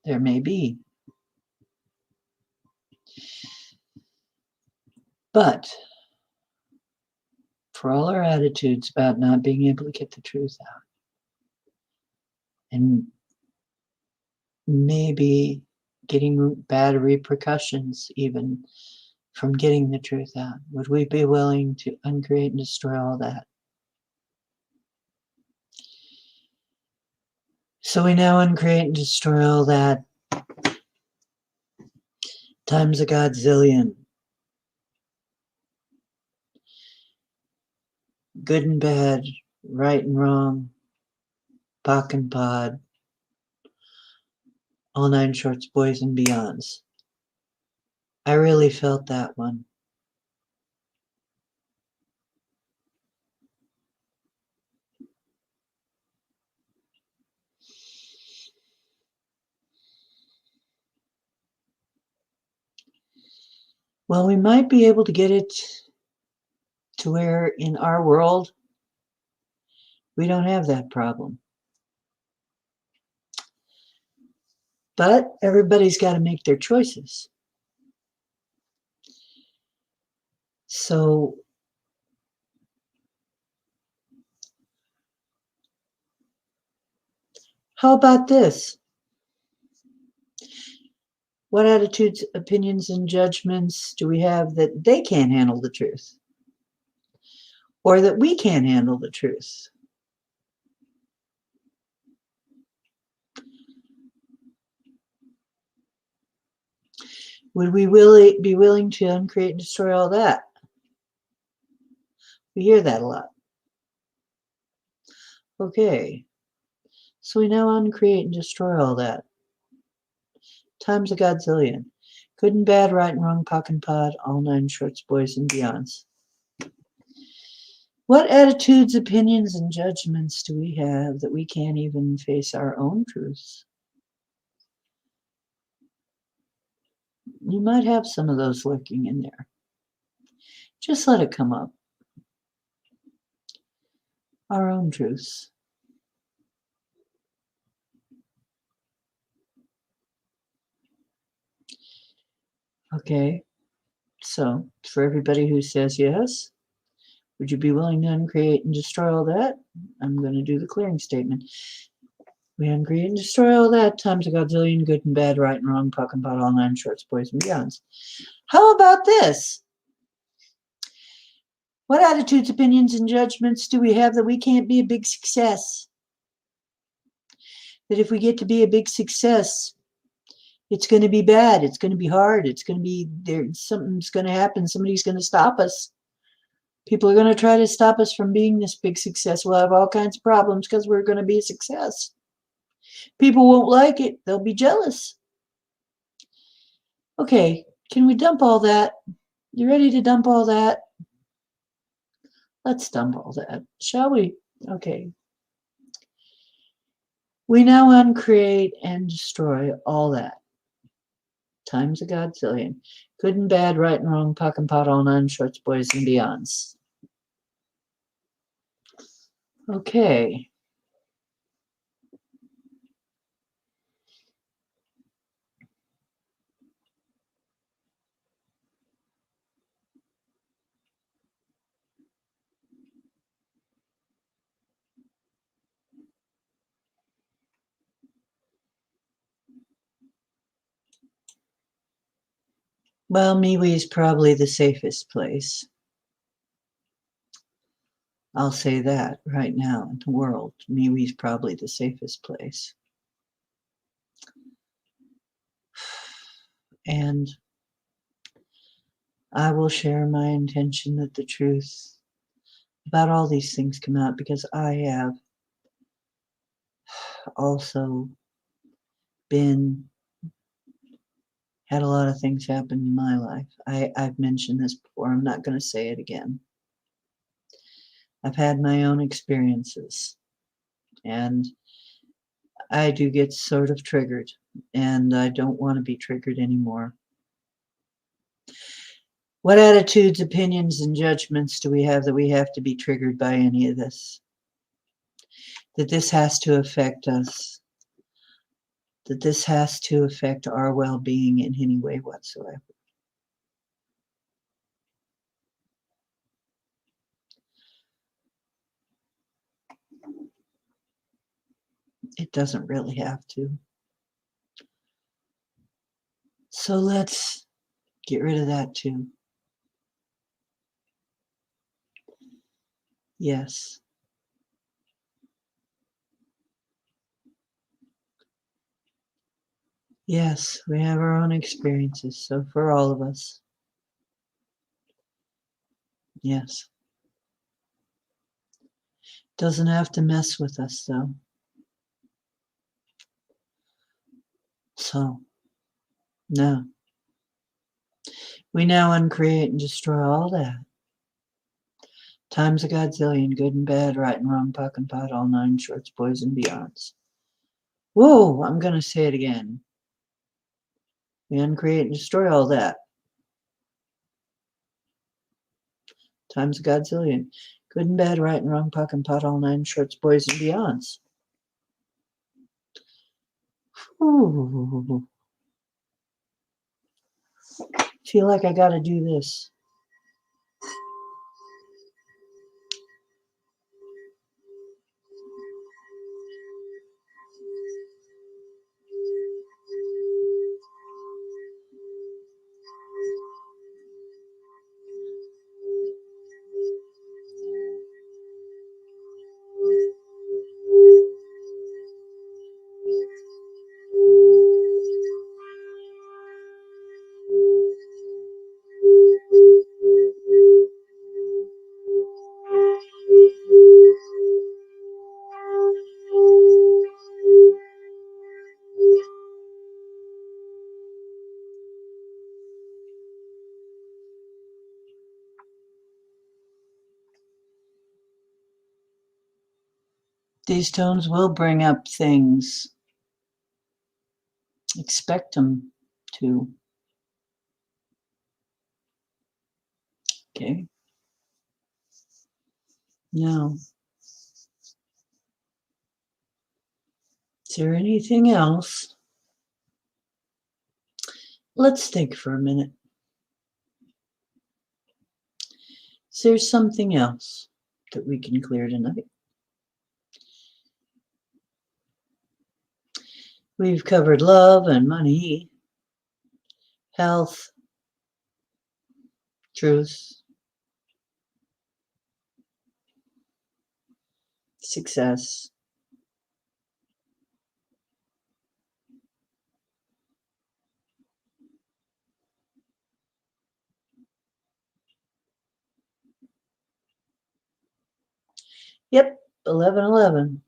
There may be. But for all our attitudes about not being able to get the truth out, and maybe getting bad repercussions even from getting the truth out, would we be willing to uncreate and destroy all that? So we now uncreate and destroy all that times a godzillion. Good and bad, right and wrong, Bach and Pod, all nine shorts, boys and beyonds. I really felt that one. Well, we might be able to get it to where in our world we don't have that problem. But everybody's got to make their choices. So how about this? What attitudes, opinions, and judgments do we have that they can't handle the truth? Or that we can't handle the truth? Would we really be willing to uncreate and destroy all that? We hear that a lot. Okay, so we now uncreate and destroy all that. Times a godzillion. Good and bad, right and wrong, pock and pod, all nine shorts, boys and beyonds. What attitudes, opinions, and judgments do we have that we can't even face our own truths? You might have some of those lurking in there. Just let it come up. Our own truths. Okay, so for everybody who says yes, would you be willing to uncreate and destroy all that? I'm going to do the clearing statement. We uncreate and destroy all that times a godzillion, good and bad, right and wrong, puck and pot, all nine shorts, boys and beyonds. How about this? What attitudes, opinions, and judgments do we have that we can't be a big success? That if we get to be a big success, it's going to be bad. It's going to be hard. It's going to be there. Something's going to happen. Somebody's going to stop us. People are going to try to stop us from being this big success. We'll have all kinds of problems because we're going to be a success. People won't like it. They'll be jealous. Okay, can we dump all that? You ready to dump all that? Let's dump all that, shall we? Okay. We now uncreate and destroy all that. Times a godzillion. Good and bad, right and wrong, pock and pot, all nine shorts, boys and beyonds. Okay. Well, MeWe is probably the safest place. I'll say that right now in the world. MeWe is probably the safest place. And I will share my intention that the truth about all these things come out because I have also had a lot of things happen in my life. I've mentioned this before. I'm not going to say it again. I've had my own experiences, and I do get sort of triggered, and I don't want to be triggered anymore. What attitudes, opinions, and judgments do we have that we have to be triggered by any of this? That this has to affect us? That this has to affect our well-being in any way whatsoever? It doesn't really have to. So let's get rid of that too. Yes. Yes, we have our own experiences. So for all of us. Yes. Doesn't have to mess with us though. So, no. We now uncreate and destroy all that. Times a godzillion, good and bad, right and wrong, pock and pot, all nine shorts, boys and beyonds. Whoa, I'm going to say it again. We uncreate and destroy all that. times a godzillion. Good and bad, right and wrong, puck and pot, all nine shorts, boys and beyonds. Ooh. Feel like I gotta do this. These tones will bring up things. Expect them to. Okay. Now, is there anything else? Let's think for a minute. Is there something else that we can clear tonight? We've covered love and money, health, truth, success. Yep, 11:11.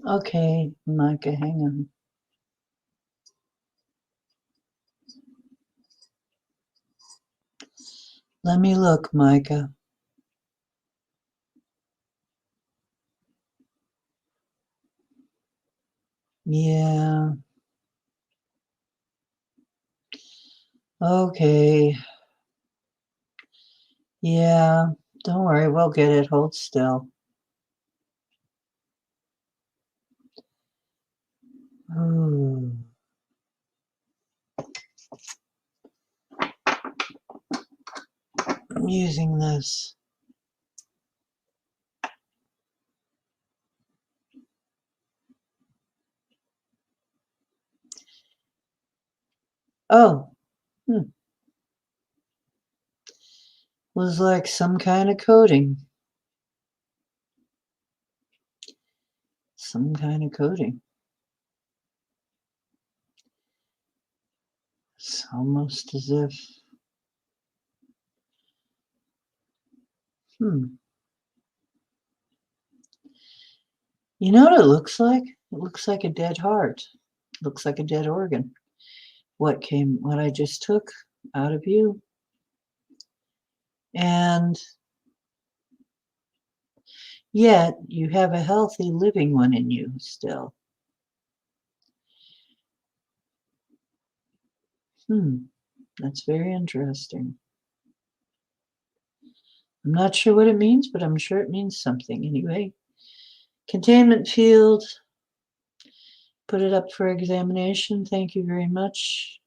Okay, Micah, hang on. Let me look, Micah. Yeah. Okay. Yeah, don't worry, we'll get it. Hold still. Ooh. I'm using this. Oh, was like some kind of coating. Some kind of coating. It's almost as if. You know what it looks like? It looks like a dead heart. It looks like a dead organ. What I just took out of you. And yet you have a healthy living one in you still. That's very interesting. I'm not sure what it means, but I'm sure it means something anyway. Containment field. Put it up for examination. Thank you very much,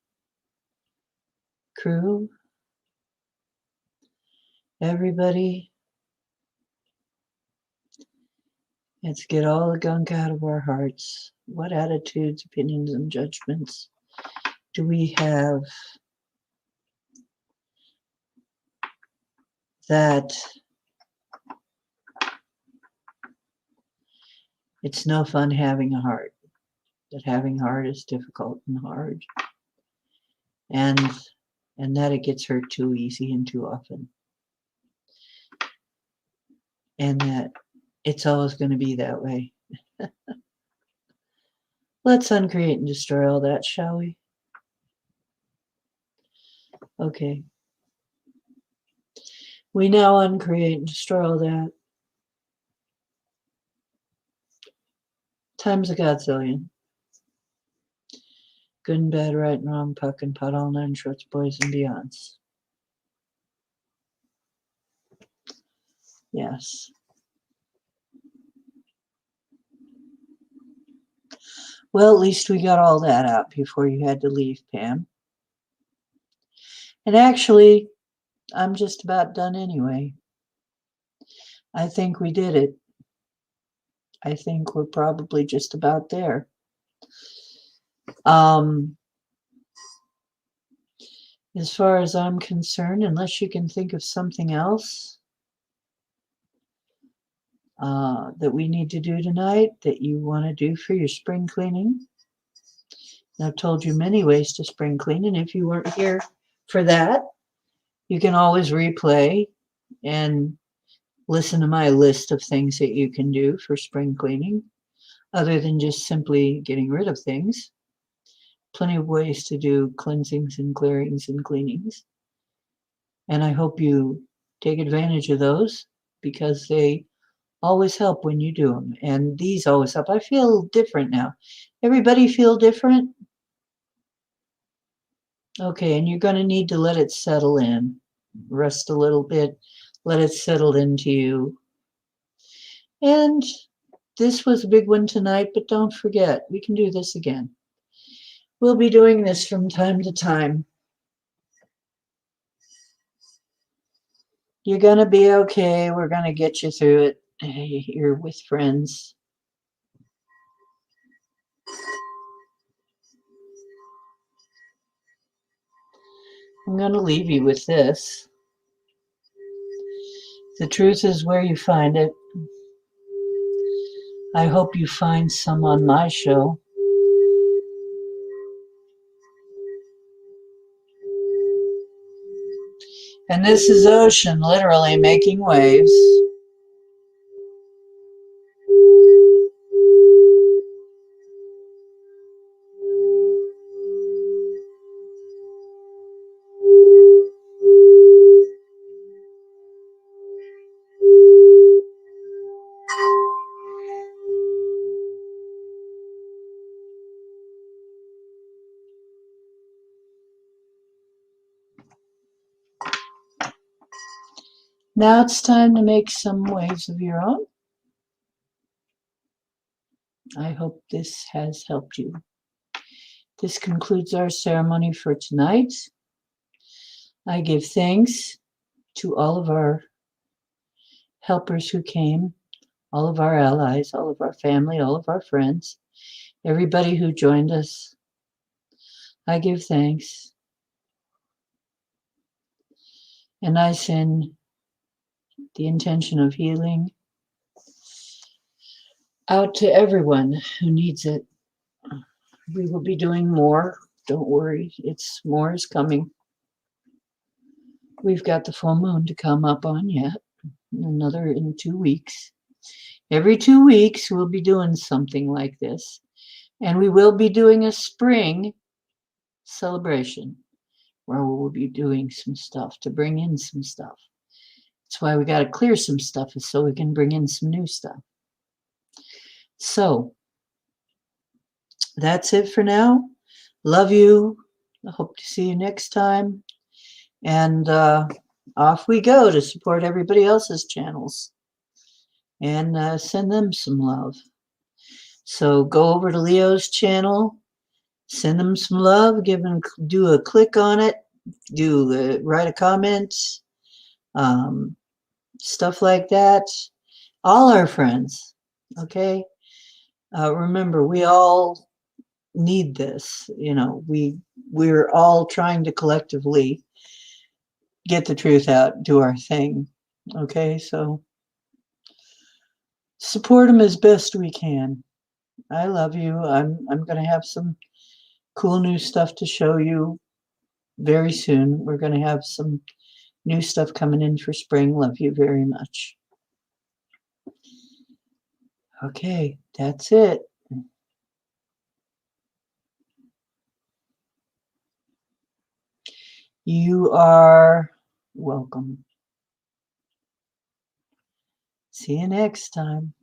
crew. Everybody. Let's get all the gunk out of our hearts. What attitudes, opinions, and judgments do we have that it's no fun having a heart, that having a heart is difficult and hard, and that it gets hurt too easy and too often, and that it's always going to be that way. Let's uncreate and destroy all that, shall we? Okay. We now uncreate and destroy all that. Times a godzillion. Good and bad, right and wrong, puck and putt, all nine shorts, boys and beyonds. Yes. Well, at least we got all that out before you had to leave, Pam. And actually, I'm just about done anyway. I think we did it. I think we're probably just about there. As far as I'm concerned, unless you can think of something else that we need to do tonight that you want to do for your spring cleaning. I've told you many ways to spring clean, and if you weren't here for that, you can always replay and listen to my list of things that you can do for spring cleaning, other than just simply getting rid of things. Plenty of ways to do cleansings and clearings and cleanings. And I hope you take advantage of those because they always help when you do them. And these always help. I feel different now. Everybody feel different? Okay, and you're going to need to let it settle in. Rest a little bit. Let it settle into you. And this was a big one tonight, but don't forget, we can do this again. We'll be doing this from time to time. You're going to be okay. We're going to get you through it. You're with friends. I'm going to leave you with this. The truth is where you find it. I hope you find some on my show. And this is Ocean, literally making waves. Now it's time to make some waves of your own. I hope this has helped you. This concludes our ceremony for tonight. I give thanks to all of our helpers who came, all of our allies, all of our family, all of our friends, everybody who joined us. I give thanks. And I send the intention of healing out to everyone who needs it. We will be doing more. Don't worry, more is coming. We've got the full moon to come up on yet, another in 2 weeks. Every 2 weeks, we'll be doing something like this. And we will be doing a spring celebration where we'll be doing some stuff to bring in some stuff. That's why we got to clear some stuff so we can bring in some new stuff. So that's it for now. Love you. I hope to see you next time. And off we go to support everybody else's channels and send them some love. So go over to Leo's channel, send them some love, do a click on it, write a comment, stuff like that. All our friends, okay? Remember, we all need this. You know, we're all trying to collectively get the truth out, do our thing. Okay, so support them as best we can. I love you. I'm going to have some cool new stuff to show you very soon. We're going to have some new stuff coming in for spring. Love you very much. Okay, that's it. You are welcome. See you next time.